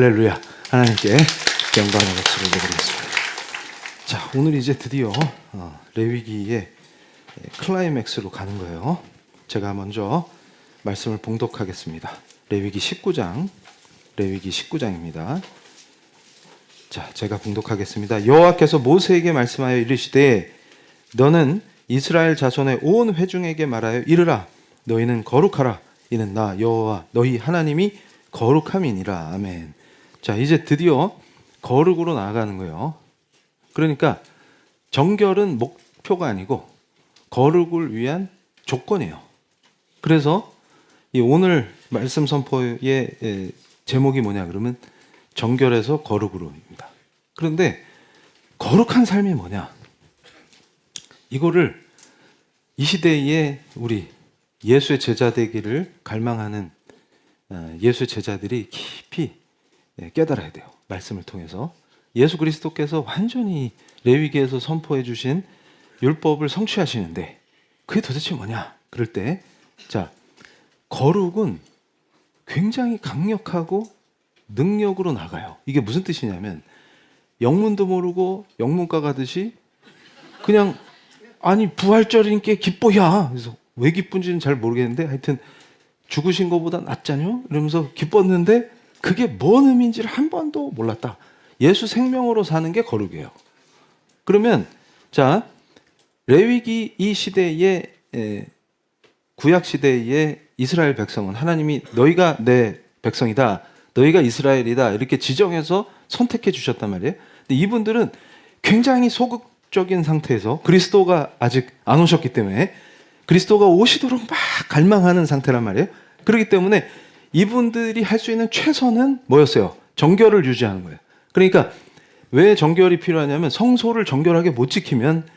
할렐루야. 하나님께 영광의 박수를 드리겠습니다. 자, 오늘 이제 드디어 레위기의 클라이맥스로 가는 거예요. 제가 먼저 말씀을 봉독하겠습니다. 레위기 19장입니다. 자, 제가 봉독하겠습니다. 여호와께서 모세에게 말씀하여 이르시되 너는 이스라엘 자손의 온 회중에게 말하여 이르라. 너희는 거룩하라. 이는 나 여호와 너희 하나님이 거룩함이니라. 아멘. 자, 이제 드디어 거룩으로 나아가는 거예요. 그러니까 정결은 목표가 아니고 거룩을 위한 조건이에요. 그래서 이 오늘 말씀 선포의 제목이 뭐냐 그러면 정결에서 거룩으로입니다. 그런데 거룩한 삶이 뭐냐? 이거를 이 시대에 우리 예수의 제자 되기를 갈망하는 예수의 제자들이 깊이 깨달아야 돼요. 말씀을 통해서 예수 그리스도께서 완전히 레위기에서 선포해 주신 율법을 성취하시는데 그게 도대체 뭐냐? 그럴 때 자, 거룩은 굉장히 강력하고 능력으로 나가요. 이게 무슨 뜻이냐면 영문도 모르고 영문과 가듯이 그냥 아니 부활절이니까 기뻐야. 그래서 왜 기쁜지는 잘 모르겠는데 하여튼 죽으신 것보다 낫잖요? 이러면서 기뻤는데 그게 뭔 의미인지를 한 번도 몰랐다. 예수 생명으로 사는 게 거룩이에요. 그러면 자, 레위기 이 시대의 구약 시대의 이스라엘 백성은 하나님이 너희가 내 백성이다. 너희가 이스라엘이다. 이렇게 지정해서 선택해 주셨단 말이에요. 근데 이분들은 굉장히 소극적인 상태에서 그리스도가 아직 안 오셨기 때문에 그리스도가 오시도록 막 갈망하는 상태란 말이에요. 그렇기 때문에 이분들이 할 수 있는 최선은 뭐였어요? 정결을 유지하는 거예요. 그러니까 왜 정결이 필요하냐면 성소를 정결하게 못 지키면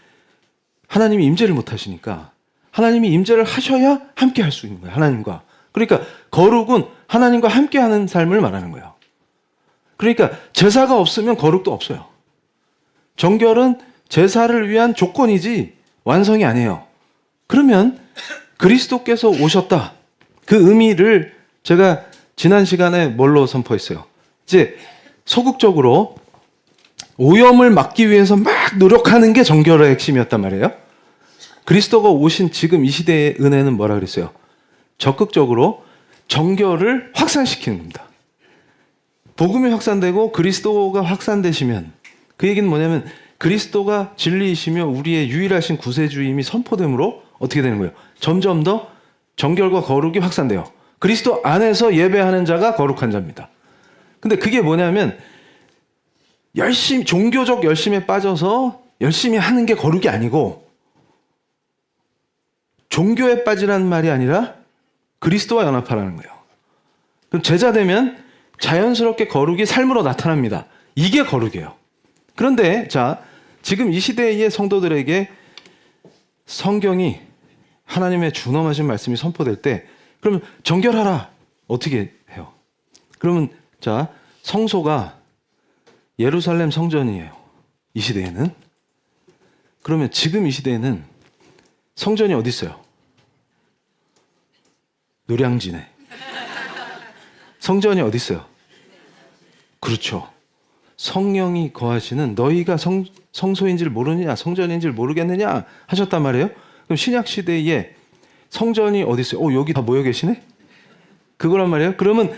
하나님이 임재를 못 하시니까 하나님이 임재를 하셔야 함께 할 수 있는 거예요. 하나님과. 그러니까 거룩은 하나님과 함께 하는 삶을 말하는 거예요. 그러니까 제사가 없으면 거룩도 없어요. 정결은 제사를 위한 조건이지 완성이 아니에요. 그러면 그리스도께서 오셨다. 그 의미를 제가 지난 시간에 뭘로 선포했어요? 이제 소극적으로 오염을 막기 위해서 막 노력하는 게 정결의 핵심이었단 말이에요. 그리스도가 오신 지금 이 시대의 은혜는 뭐라 그랬어요? 적극적으로 정결을 확산시키는 겁니다. 복음이 확산되고 그리스도가 확산되시면 그 얘기는 뭐냐면 그리스도가 진리이시며 우리의 유일하신 구세주임이 선포됨으로 어떻게 되는 거예요? 점점 더 정결과 거룩이 확산돼요. 그리스도 안에서 예배하는 자가 거룩한 자입니다. 근데 그게 뭐냐면 열심히 종교적 열심에 빠져서 열심히 하는 게 거룩이 아니고 종교에 빠지라는 말이 아니라 그리스도와 연합하라는 거예요. 그럼 제자 되면 자연스럽게 거룩이 삶으로 나타납니다. 이게 거룩이에요. 그런데 자, 지금 이 시대의 성도들에게 성경이 하나님의 준엄하신 말씀이 선포될 때 그러면 정결하라. 어떻게 해요? 그러면 자, 성소가 예루살렘 성전이에요. 이 시대에는. 그러면 지금 이 시대에는 성전이 어디 있어요? 노량진에. 성전이 어디 있어요? 그렇죠. 성령이 거하시는 너희가 성소인지를 모르느냐 성전인지를 모르겠느냐 하셨단 말이에요. 그럼 신약 시대에 성전이 어디 있어요? 여기 다 모여 계시네? 그거란 말이에요. 그러면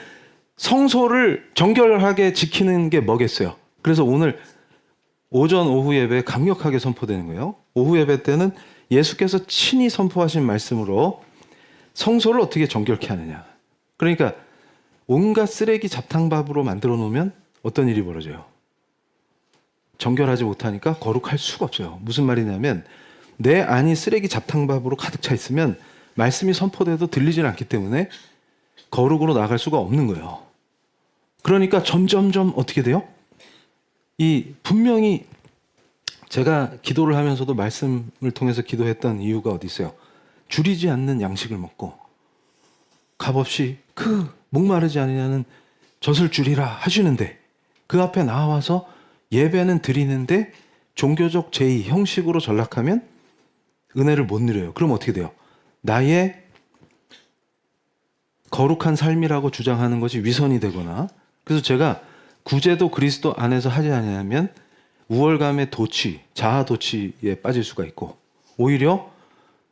성소를 정결하게 지키는 게 뭐겠어요? 그래서 오늘 오전 오후 예배 강력하게 선포되는 거예요. 오후 예배 때는 예수께서 친히 선포하신 말씀으로 성소를 어떻게 정결케 하느냐. 그러니까 온갖 쓰레기 잡탕밥으로 만들어 놓으면 어떤 일이 벌어져요? 정결하지 못하니까 거룩할 수가 없어요. 무슨 말이냐면 내 안이 쓰레기 잡탕밥으로 가득 차 있으면 말씀이 선포돼도 들리질 않기 때문에 거룩으로 나갈 수가 없는 거예요. 그러니까 점점점 어떻게 돼요? 분명히 제가 기도를 하면서도 말씀을 통해서 기도했던 이유가 어디 있어요? 줄이지 않는 양식을 먹고 값없이 목마르지 않으냐는 젖을 줄이라 하시는데 그 앞에 나와서 예배는 드리는데 종교적 제의, 형식으로 전락하면 은혜를 못 누려요. 그럼 어떻게 돼요? 나의 거룩한 삶이라고 주장하는 것이 위선이 되거나 그래서 제가 구제도 그리스도 안에서 하지 않으면 우월감의 도취, 자아 도취에 빠질 수가 있고 오히려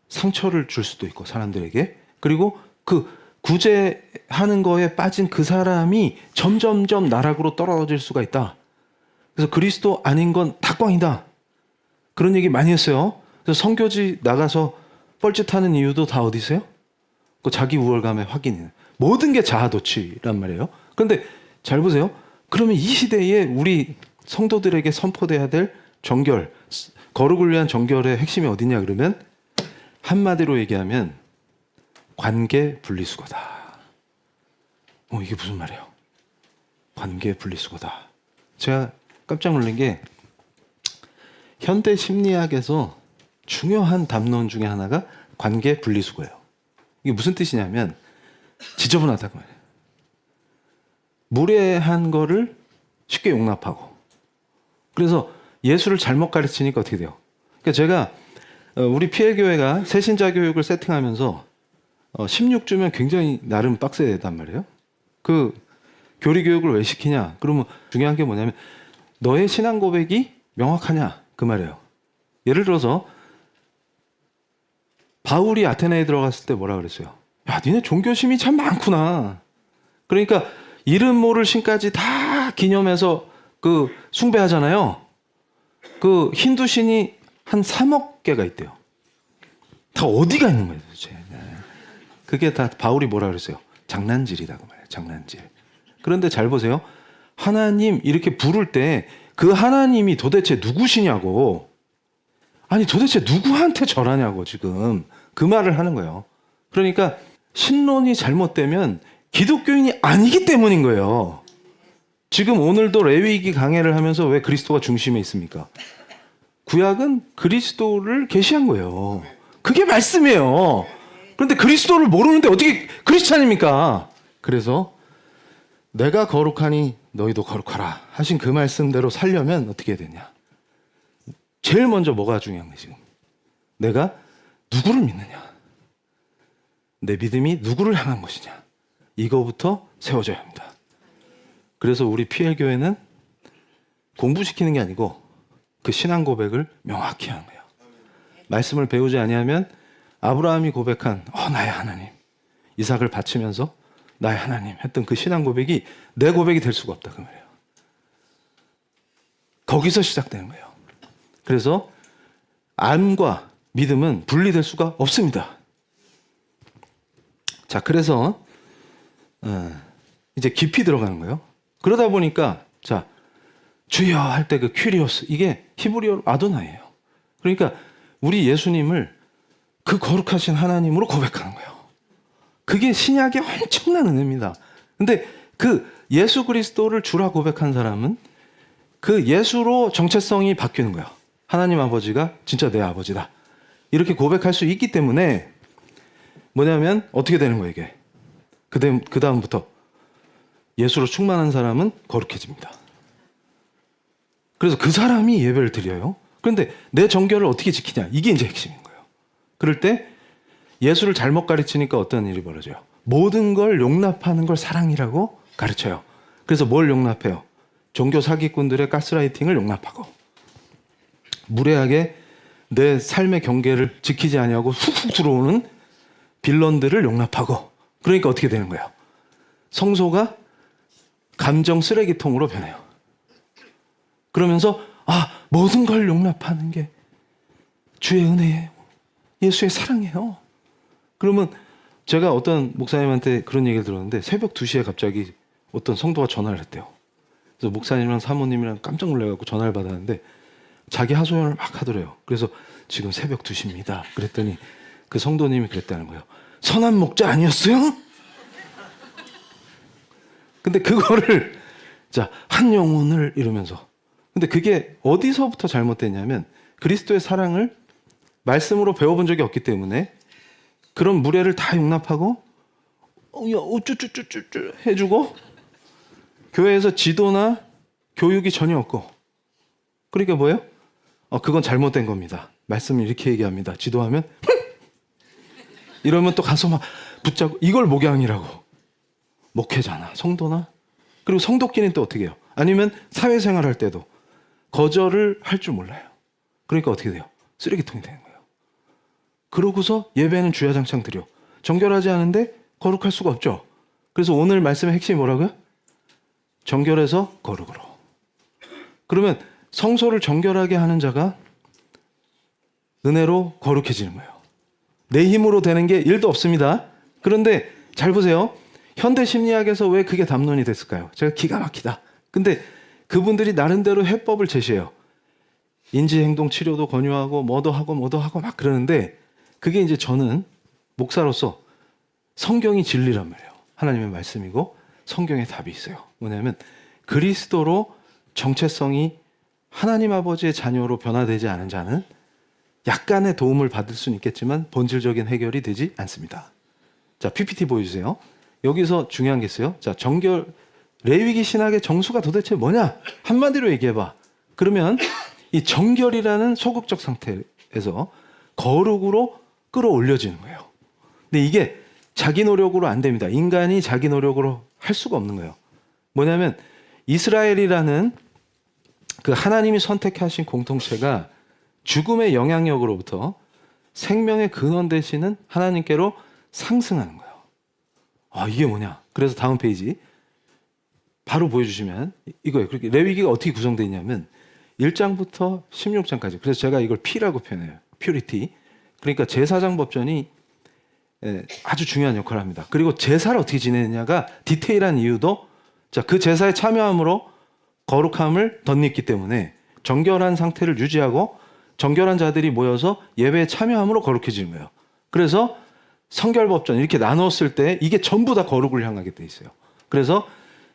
상처를 줄 수도 있고 사람들에게. 그리고 그 구제하는 거에 빠진 그 사람이 점점점 나락으로 떨어질 수가 있다. 그래서 그리스도 아닌 건 다 꽝이다. 그런 얘기 많이 했어요. 그래서 선교지 나가서 뻘짓하는 이유도 다 어디 있어요? 그 자기 우월감의 확인이에요. 모든 게 자아도취란 말이에요. 그런데 잘 보세요. 그러면 이 시대에 우리 성도들에게 선포돼야 될 정결, 거룩을 위한 정결의 핵심이 어디냐 그러면 한마디로 얘기하면 관계 분리수거다. 이게 무슨 말이에요? 관계 분리수거다. 제가 깜짝 놀란 게 현대 심리학에서 중요한 담론 중에 하나가 관계 분리수거예요. 이게 무슨 뜻이냐면 지저분하다고 말해요. 무례한 거를 쉽게 용납하고. 그래서 예수를 잘못 가르치니까 어떻게 돼요? 그러니까 제가 우리 피엘교회가 새신자 교육을 세팅하면서 16주면 굉장히 나름 빡세단 말이에요. 그 교리 교육을 왜 시키냐? 그러면 중요한 게 뭐냐면 너의 신앙 고백이 명확하냐? 그 말이에요. 예를 들어서 바울이 아테네에 들어갔을 때 뭐라 그랬어요? 야, 니네 종교심이 참 많구나. 그러니까 이름 모를 신까지 다 기념해서 그 숭배하잖아요. 그 힌두 신이 한 3억 개가 있대요. 다 어디가 있는 거예요, 도대체. 그게 다 바울이 뭐라 그랬어요? 장난질이라고 말해요. 장난질. 그런데 잘 보세요. 하나님 이렇게 부를 때 그 하나님이 도대체 누구시냐고. 아니 도대체 누구한테 절하냐고 지금 그 말을 하는 거예요. 그러니까 신론이 잘못되면 기독교인이 아니기 때문인 거예요. 지금 오늘도 레위기 강해를 하면서 왜 그리스도가 중심에 있습니까? 구약은 그리스도를 계시한 거예요. 그게 말씀이에요. 그런데 그리스도를 모르는데 어떻게 크리스찬입니까? 그래서 내가 거룩하니 너희도 거룩하라 하신 그 말씀대로 살려면 어떻게 해야 되냐? 제일 먼저 뭐가 중요한 거예요 지금? 내가 누구를 믿느냐? 내 믿음이 누구를 향한 것이냐? 이거부터 세워져야 합니다. 그래서 우리 PL교회는 공부시키는 게 아니고 그 신앙 고백을 명확히 하는 거예요. 말씀을 배우지 아니하면 아브라함이 고백한 나의 하나님, 이삭을 바치면서 나의 하나님 했던 그 신앙 고백이 내 고백이 될 수가 없다 그 말이에요. 거기서 시작되는 거예요. 그래서 암과 믿음은 분리될 수가 없습니다. 자, 그래서 이제 깊이 들어가는 거예요. 그러다 보니까 자, 주여 할 때 그 큐리오스 이게 히브리어로 아도나이예요. 그러니까 우리 예수님을 그 거룩하신 하나님으로 고백하는 거예요. 그게 신약의 엄청난 은혜입니다. 근데 그 예수 그리스도를 주라 고백한 사람은 그 예수로 정체성이 바뀌는 거예요. 하나님 아버지가 진짜 내 아버지다. 이렇게 고백할 수 있기 때문에 뭐냐면 어떻게 되는 거예요 이게. 그 다음부터 예수로 충만한 사람은 거룩해집니다. 그래서 그 사람이 예배를 드려요. 그런데 내 정결을 어떻게 지키냐 이게 이제 핵심인 거예요. 그럴 때 예수를 잘못 가르치니까 어떤 일이 벌어져요? 모든 걸 용납하는 걸 사랑이라고 가르쳐요. 그래서 뭘 용납해요? 종교 사기꾼들의 가스라이팅을 용납하고 무례하게 내 삶의 경계를 지키지 아니하고 훅훅 들어오는 빌런들을 용납하고 그러니까 어떻게 되는 거예요? 성소가 감정 쓰레기통으로 변해요. 그러면서 모든 걸 용납하는 게 주의 은혜예요. 예수의 사랑이에요. 그러면 제가 어떤 목사님한테 그런 얘기를 들었는데 새벽 2시에 갑자기 어떤 성도가 전화를 했대요. 그래서 목사님이랑 사모님이랑 깜짝 놀라가지고 전화를 받았는데 자기 하소연을 막 하더래요. 그래서 지금 새벽 2시입니다. 그랬더니 그 성도님이 그랬다는 거예요. 선한 목자 아니었어요? 근데 그거를 한 영혼을 이러면서 근데 그게 어디서부터 잘못됐냐면 그리스도의 사랑을 말씀으로 배워본 적이 없기 때문에 그런 무례를 다 용납하고 어쭈쭈쭈쭈 해주고 교회에서 지도나 교육이 전혀 없고 그러니까 뭐예요? 그건 잘못된 겁니다. 말씀을 이렇게 얘기합니다. 지도하면 이러면 또 가서 막 붙잡고 이걸 목양이라고 목회자나 성도나 그리고 성도끼리는 또 어떻게 해요? 아니면 사회생활 할 때도 거절을 할 줄 몰라요. 그러니까 어떻게 돼요? 쓰레기통이 되는 거예요. 그러고서 예배는 주야장창 드려. 정결하지 않은데 거룩할 수가 없죠. 그래서 오늘 말씀의 핵심이 뭐라고요? 정결해서 거룩으로. 그러면 성소를 정결하게 하는 자가 은혜로 거룩해지는 거예요. 내 힘으로 되는 게 1도 없습니다. 그런데 잘 보세요. 현대 심리학에서 왜 그게 담론이 됐을까요? 제가 기가 막히다. 근데 그분들이 나름대로 해법을 제시해요. 인지행동 치료도 권유하고 뭐도 하고 막 그러는데 그게 이제 저는 목사로서 성경이 진리란 말이에요. 하나님의 말씀이고 성경에 답이 있어요. 뭐냐면 그리스도로 정체성이 하나님 아버지의 자녀로 변화되지 않은 자는 약간의 도움을 받을 수는 있겠지만 본질적인 해결이 되지 않습니다. 자, PPT 보여주세요. 여기서 중요한 게 있어요. 자, 정결, 레위기 신학의 정수가 도대체 뭐냐? 한마디로 얘기해봐. 그러면 이 정결이라는 소극적 상태에서 거룩으로 끌어올려지는 거예요. 근데 이게 자기 노력으로 안 됩니다. 인간이 자기 노력으로 할 수가 없는 거예요. 뭐냐면 이스라엘이라는 그 하나님이 선택하신 공동체가 죽음의 영향력으로부터 생명의 근원 되시는 하나님께로 상승하는 거예요. 아, 이게 뭐냐? 그래서 다음 페이지 바로 보여주시면 이거예요. 그렇게 레위기가 어떻게 구성되어 있냐면 1장부터 16장까지. 그래서 제가 이걸 P라고 표현해요. 퓨리티. 그러니까 제사장 법전이 아주 중요한 역할을 합니다. 그리고 제사를 어떻게 지내느냐가 디테일한 이유도 자, 그 제사에 참여함으로 거룩함을 덧입기 때문에 정결한 상태를 유지하고 정결한 자들이 모여서 예배에 참여함으로 거룩해지는 거예요. 그래서 성결법전 이렇게 나눴을 때 이게 전부 다 거룩을 향하게 돼 있어요. 그래서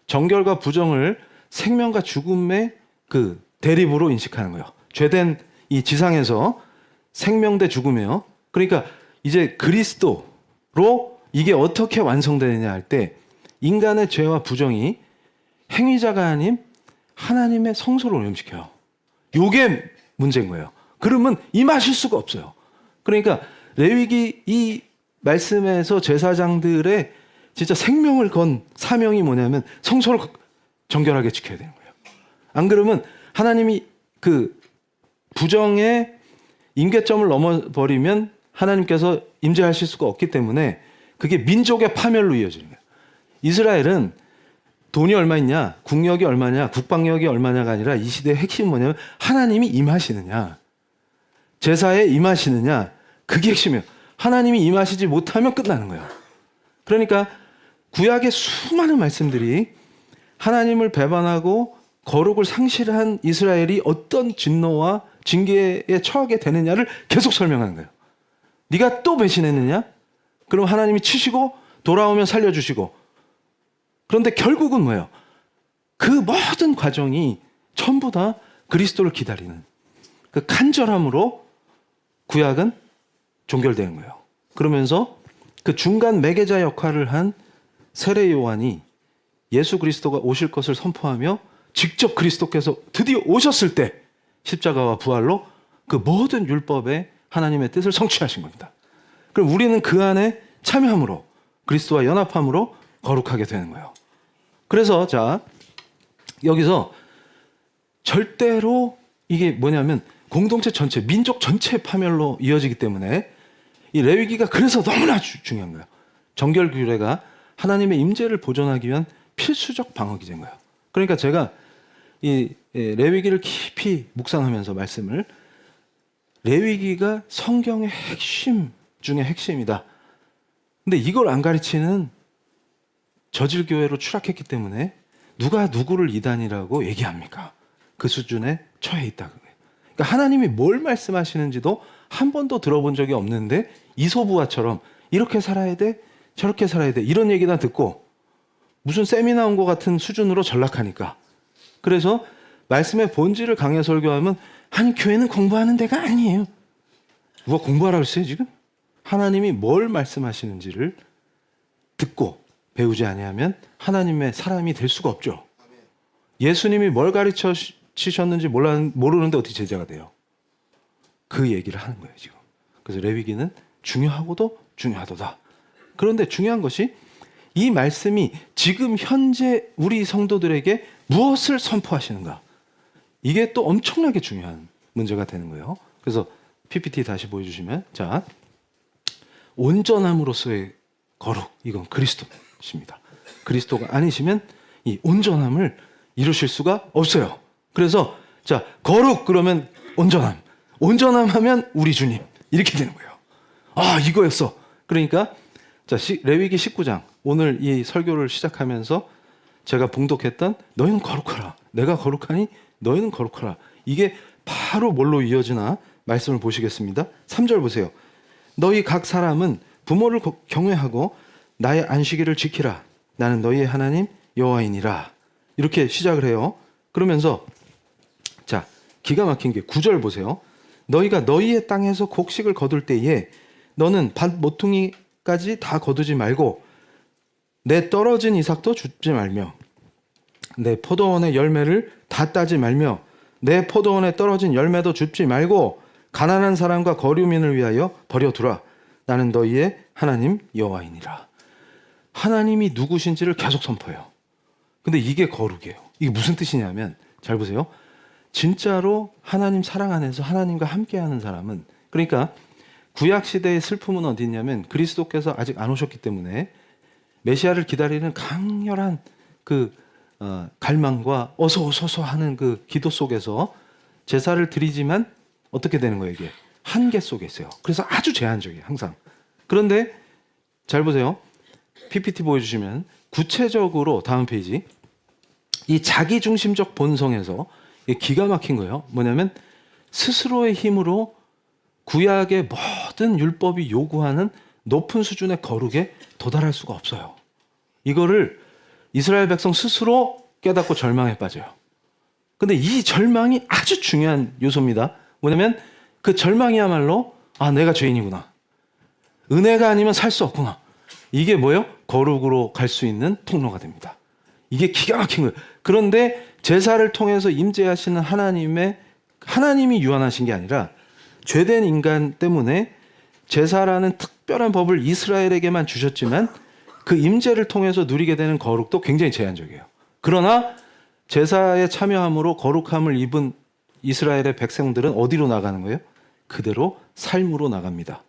정결과 부정을 생명과 죽음의 그 대립으로 인식하는 거예요. 죄된 이 지상에서 생명 대 죽음이에요. 그러니까 이제 그리스도로 이게 어떻게 완성되느냐 할 때 인간의 죄와 부정이 행위자가 아닌 하나님의 성소를 오염시켜요. 이게 문제인 거예요. 그러면 임하실 수가 없어요. 그러니까 레위기 이 말씀에서 제사장들의 진짜 생명을 건 사명이 뭐냐면 성소를 정결하게 지켜야 되는 거예요. 안 그러면 하나님이 그 부정의 임계점을 넘어버리면 하나님께서 임재하실 수가 없기 때문에 그게 민족의 파멸로 이어지는 거예요. 이스라엘은 돈이 얼마 있냐, 국력이 얼마냐, 국방력이 얼마냐가 아니라 이 시대의 핵심은 뭐냐면 하나님이 임하시느냐, 제사에 임하시느냐, 그게 핵심이에요. 하나님이 임하시지 못하면 끝나는 거예요. 그러니까 구약의 수많은 말씀들이 하나님을 배반하고 거룩을 상실한 이스라엘이 어떤 진노와 징계에 처하게 되느냐를 계속 설명하는 거예요. 네가 또 배신했느냐? 그럼 하나님이 치시고 돌아오면 살려주시고. 그런데 결국은 뭐예요? 그 모든 과정이 전부 다 그리스도를 기다리는 그 간절함으로 구약은 종결되는 거예요. 그러면서 그 중간 매개자 역할을 한 세례 요한이 예수 그리스도가 오실 것을 선포하며 직접 그리스도께서 드디어 오셨을 때 십자가와 부활로 그 모든 율법의 하나님의 뜻을 성취하신 겁니다. 그럼 우리는 그 안에 참여함으로 그리스도와 연합함으로 거룩하게 되는 거예요. 그래서 자, 여기서 절대로 이게 뭐냐면 공동체 전체, 민족 전체 파멸로 이어지기 때문에 이 레위기가 그래서 너무나 중요한 거예요. 정결 규례가 하나님의 임재를 보존하기 위한 필수적 방어기 된 거예요. 그러니까 제가 이 레위기를 깊이 묵상하면서 말씀을 레위기가 성경의 핵심 중에 핵심이다. 근데 이걸 안 가르치는 저질교회로 추락했기 때문에 누가 누구를 이단이라고 얘기합니까? 그 수준에 처해 있다. 그러니까 하나님이 뭘 말씀하시는지도 한 번도 들어본 적이 없는데 이소부화처럼 이렇게 살아야 돼, 저렇게 살아야 돼 이런 얘기나 듣고 무슨 세미나 온 것 같은 수준으로 전락하니까. 그래서 말씀의 본질을 강해 설교하면 아니 교회는 공부하는 데가 아니에요. 누가 공부하라고 했어요 지금? 하나님이 뭘 말씀하시는지를 듣고 배우지 아니하면 하나님의 사람이 될 수가 없죠. 예수님이 뭘 가르치셨는지 모르는데 어떻게 제자가 돼요? 그 얘기를 하는 거예요 지금. 그래서 레위기는 중요하고도 중요하도다. 그런데 중요한 것이 이 말씀이 지금 현재 우리 성도들에게 무엇을 선포하시는가? 이게 또 엄청나게 중요한 문제가 되는 거예요. 그래서 PPT 다시 보여주시면, 자, 온전함으로서의 거룩, 이건 그리스도십니다. 그리스도가 아니시면 이 온전함을 이루실 수가 없어요. 그래서 자, 거룩 그러면 온전함, 온전함 하면 우리 주님, 이렇게 되는 거예요. 아, 이거였어. 그러니까 자, 레위기 19장, 오늘 이 설교를 시작하면서 제가 봉독했던 너희는 거룩하라, 내가 거룩하니 너희는 거룩하라, 이게 바로 뭘로 이어지나 말씀을 보시겠습니다. 3절 보세요. 너희 각 사람은 부모를 경외하고 나의 안식일을 지키라. 나는 너희의 하나님 여호와이니라. 이렇게 시작을 해요. 그러면서 자, 기가 막힌 게 9절 보세요. 너희가 너희의 땅에서 곡식을 거둘 때에 너는 밭 모퉁이까지 다 거두지 말고 내 떨어진 이삭도 줍지 말며 내 포도원의 열매를 다 따지 말며 내 포도원에 떨어진 열매도 줍지 말고 가난한 사람과 거류민을 위하여 버려두라. 나는 너희의 하나님 여호와이니라. 하나님이 누구신지를 계속 선포해요. 근데 이게 거룩이에요. 이게 무슨 뜻이냐면, 잘 보세요. 진짜로 하나님 사랑 안에서 하나님과 함께하는 사람은, 그러니까 구약시대의 슬픔은 어디 있냐면 그리스도께서 아직 안 오셨기 때문에 메시아를 기다리는 강렬한 그 갈망과 어서 오소서 하는 그 기도 속에서 제사를 드리지만 어떻게 되는 거예요? 이게 한계 속에 있어요. 그래서 아주 제한적이에요, 항상. 그런데 잘 보세요. PPT 보여주시면 구체적으로 다음 페이지, 이 자기중심적 본성에서 기가 막힌 거예요. 뭐냐면 스스로의 힘으로 구약의 모든 율법이 요구하는 높은 수준의 거룩에 도달할 수가 없어요. 이거를 이스라엘 백성 스스로 깨닫고 절망에 빠져요. 근데 이 절망이 아주 중요한 요소입니다. 뭐냐면 그 절망이야말로 아, 내가 죄인이구나, 은혜가 아니면 살 수 없구나, 이게 뭐예요? 거룩으로 갈 수 있는 통로가 됩니다. 이게 기가 막힌 거예요. 그런데 제사를 통해서 임재하시는 하나님이 유한하신 게 아니라 죄된 인간 때문에 제사라는 특별한 법을 이스라엘에게만 주셨지만 그 임재를 통해서 누리게 되는 거룩도 굉장히 제한적이에요. 그러나 제사에 참여함으로 거룩함을 입은 이스라엘의 백성들은 어디로 나가는 거예요? 그대로 삶으로 나갑니다.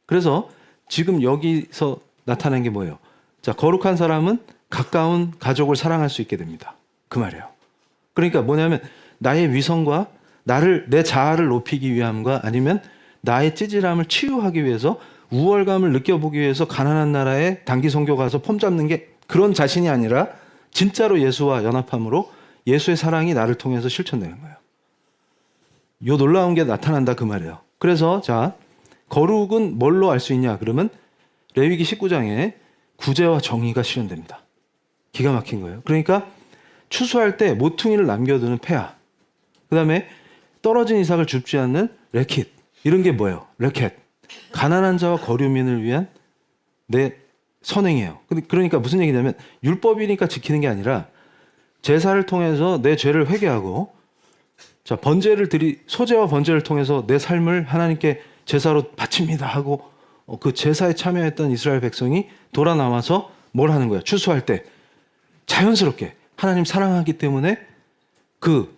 그래서 지금 여기서 나타난 게 뭐예요? 자, 거룩한 사람은 가까운 가족을 사랑할 수 있게 됩니다. 그 말이에요. 그러니까 뭐냐면 나의 위선과 내 자아를 높이기 위함과 아니면 나의 찌질함을 치유하기 위해서 우월감을 느껴보기 위해서 가난한 나라에 단기 선교 가서 폼 잡는 게 그런 자신이 아니라 진짜로 예수와 연합함으로 예수의 사랑이 나를 통해서 실천되는 거예요. 요 놀라운 게 나타난다, 그 말이에요. 그래서 자, 거룩은 뭘로 알 수 있냐? 그러면 레위기 19장에 구제와 정의가 실현됩니다. 기가 막힌 거예요. 그러니까 추수할 때 모퉁이를 남겨두는 폐하, 그 다음에 떨어진 이삭을 줍지 않는 레킷, 이런 게 뭐예요? 레켓. 가난한 자와 거류민을 위한 내 선행이에요. 그러니까 무슨 얘기냐면 율법이니까 지키는 게 아니라 제사를 통해서 내 죄를 회개하고, 자, 소제와 번제를 통해서 내 삶을 하나님께 제사로 바칩니다 하고 그 제사에 참여했던 이스라엘 백성이 돌아 나와서 뭘 하는 거야? 추수할 때 자연스럽게 하나님 사랑하기 때문에 그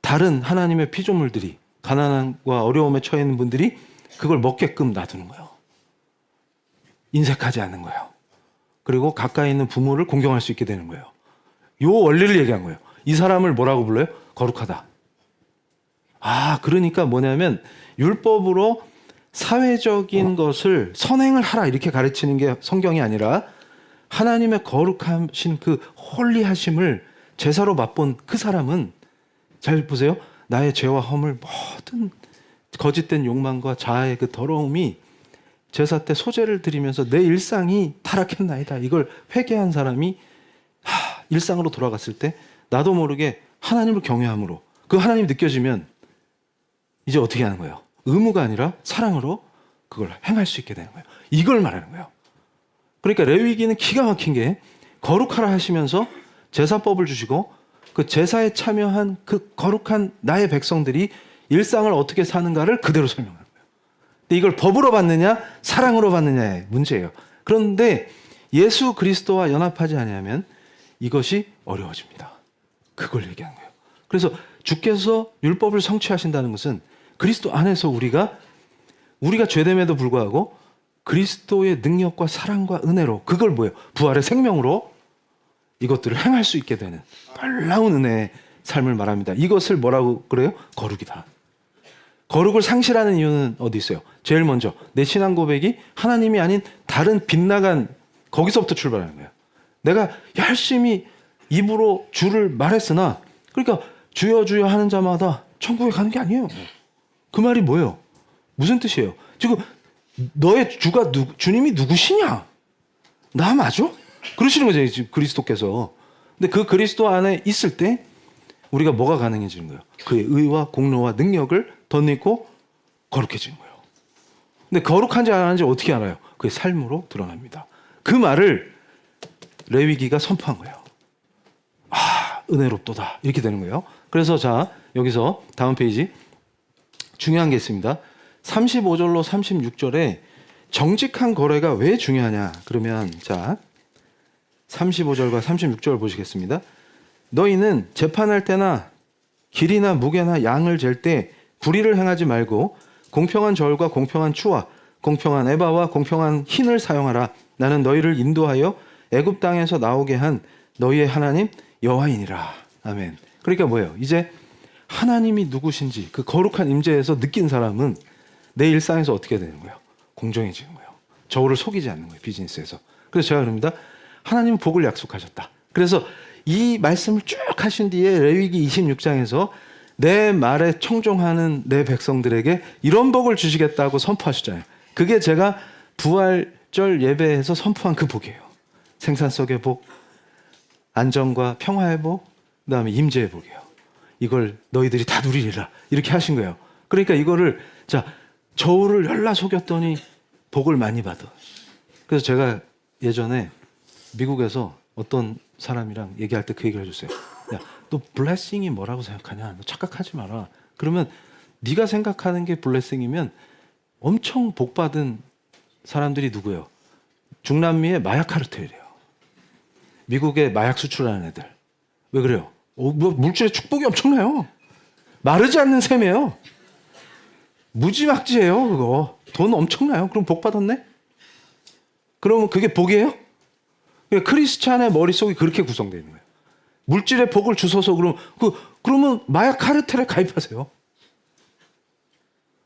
다른 하나님의 피조물들이, 가난함과 어려움에 처해 있는 분들이 그걸 먹게끔 놔두는 거예요. 인색하지 않는 거예요. 그리고 가까이 있는 부모를 공경할 수 있게 되는 거예요. 요 원리를 얘기한 거예요. 이 사람을 뭐라고 불러요? 거룩하다. 아, 그러니까 뭐냐면 율법으로 사회적인 것을 선행을 하라 이렇게 가르치는 게 성경이 아니라 하나님의 거룩하신 그 홀리하심을 제사로 맛본 그 사람은, 잘 보세요. 나의 죄와 허물, 모든 거짓된 욕망과 자아의 그 더러움이 제사 때 소제를 드리면서 내 일상이 타락했나이다, 이걸 회개한 사람이 일상으로 돌아갔을 때 나도 모르게 하나님을 경외함으로 그 하나님이 느껴지면 이제 어떻게 하는 거예요? 의무가 아니라 사랑으로 그걸 행할 수 있게 되는 거예요. 이걸 말하는 거예요. 그러니까 레위기는 기가 막힌 게 거룩하라 하시면서 제사법을 주시고 그 제사에 참여한 그 거룩한 나의 백성들이 일상을 어떻게 사는가를 그대로 설명하는 거예요. 근데 이걸 법으로 받느냐 사랑으로 받느냐의 문제예요. 그런데 예수 그리스도와 연합하지 않으면 이것이 어려워집니다. 그걸 얘기하는 거예요. 그래서 주께서 율법을 성취하신다는 것은 그리스도 안에서 우리가 죄됨에도 불구하고 그리스도의 능력과 사랑과 은혜로, 그걸 뭐예요? 부활의 생명으로 이것들을 행할 수 있게 되는 놀라운 은혜의 삶을 말합니다. 이것을 뭐라고 그래요? 거룩이다. 거룩을 상실하는 이유는 어디 있어요? 제일 먼저 내 신앙 고백이 하나님이 아닌 다른 빗나간, 거기서부터 출발하는 거예요. 내가 열심히 입으로 주를 말했으나, 그러니까 주여 주여 하는 자마다 천국에 가는 게 아니에요. 그 말이 뭐예요? 무슨 뜻이에요? 지금 너의 주가 주님이 누구시냐? 나 맞아? 그러시는 거죠, 지금 그리스도께서. 근데 그 그리스도 안에 있을 때 우리가 뭐가 가능해지는 거예요? 그의 의와 공로와 능력을 덧입고 거룩해지는 거예요. 근데 거룩한지 안 하는지 어떻게 알아요? 그의 삶으로 드러납니다. 그 말을 레위기가 선포한 거예요. 아, 은혜롭도다. 이렇게 되는 거예요. 그래서 자, 여기서 다음 페이지 중요한 게 있습니다. 35절로 36절에 정직한 거래가 왜 중요하냐? 그러면 자, 35절과 36절 보시겠습니다. 너희는 재판할 때나 길이나 무게나 양을 잴 때 불의를 행하지 말고 공평한 절과 공평한 추와 공평한 에바와 공평한 흰을 사용하라. 나는 너희를 인도하여 애굽 땅에서 나오게 한 너희의 하나님 여호와이니라. 아멘. 그러니까 뭐예요? 이제 하나님이 누구신지 그 거룩한 임재에서 느낀 사람은 내 일상에서 어떻게 되는 거예요? 공정해지는 거예요. 저를 속이지 않는 거예요, 비즈니스에서. 그래서 제가 그럽니다. 하나님은 복을 약속하셨다. 그래서 이 말씀을 쭉 하신 뒤에 레위기 26장에서 내 말에 청종하는 내 백성들에게 이런 복을 주시겠다고 선포하셨잖아요. 그게 제가 부활절 예배에서 선포한 그 복이에요. 생산 속의 복, 안정과 평화의 복, 그 다음에 임재의 복이에요. 이걸 너희들이 다 누리리라. 이렇게 하신 거예요. 그러니까 이거를, 자, 저울을 열라 속였더니 복을 많이 받아. 그래서 제가 예전에 미국에서 어떤 사람이랑 얘기할 때 그 얘기를 해줬어요. 야, 너 블레싱이 뭐라고 생각하냐? 너 착각하지 마라. 그러면 네가 생각하는 게 블레싱이면 엄청 복받은 사람들이 누구예요? 중남미의 마약 카르텔이에요. 미국에 마약 수출하는 애들. 왜 그래요? 뭐 물질의 축복이 엄청나요. 마르지 않는 셈이에요. 무지막지예요. 그거 돈 엄청나요. 그럼 복 받았네? 그러면 그게 복이에요? 그러니까 크리스찬의 머릿속이 그렇게 구성되어 있는 거예요. 물질의 복을 주셔서 그러면 마약 카르텔에 가입하세요.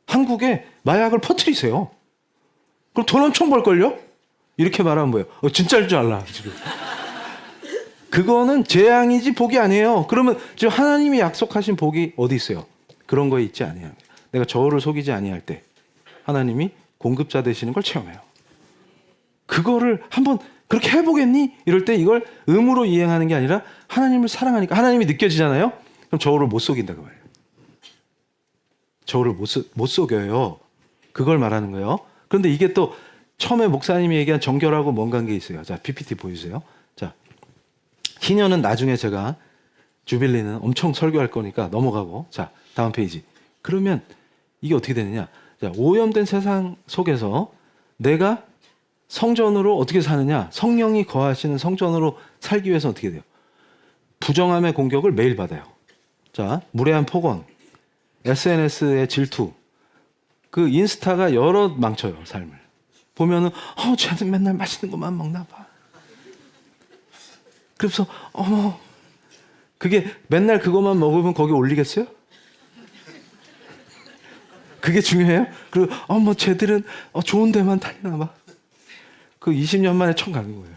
한국에 마약을 퍼뜨리세요. 그럼 돈 엄청 벌걸요? 이렇게 말하면 뭐예요? 진짜일 줄 알라 지금. 그거는 재앙이지 복이 아니에요. 그러면 지금 하나님이 약속하신 복이 어디 있어요? 그런 거에 있지 아니에요. 내가 저를 속이지 아니할 때 하나님이 공급자 되시는 걸 체험해요. 그거를 한번 그렇게 해보겠니? 이럴 때 이걸 의무로 이행하는 게 아니라 하나님을 사랑하니까 하나님이 느껴지잖아요. 그럼 저를 못 속인다 그 말이에요. 저를 못 속여요. 그걸 말하는 거예요. 그런데 이게 또 처음에 목사님이 얘기한 정결하고 뭔 관계 있어요. 자, PPT 보여주세요. 자, 희년은 나중에 제가 주빌리는 엄청 설교할 거니까 넘어가고, 자, 다음 페이지. 그러면 이게 어떻게 되느냐? 자, 오염된 세상 속에서 내가 성전으로 어떻게 사느냐? 성령이 거하시는 성전으로 살기 위해서 어떻게 돼요? 부정함의 공격을 매일 받아요. 자, 무례한 폭언, SNS의 질투, 그 인스타가 여러 망쳐요, 삶을. 보면은, 쟤는 맨날 맛있는 것만 먹나 봐. 그래서, 그게 맨날 그것만 먹으면 거기 올리겠어요? 그게 중요해요? 그리고, 쟤들은 좋은 데만 다니나 봐. 그 20년 만에 청 가는 거예요.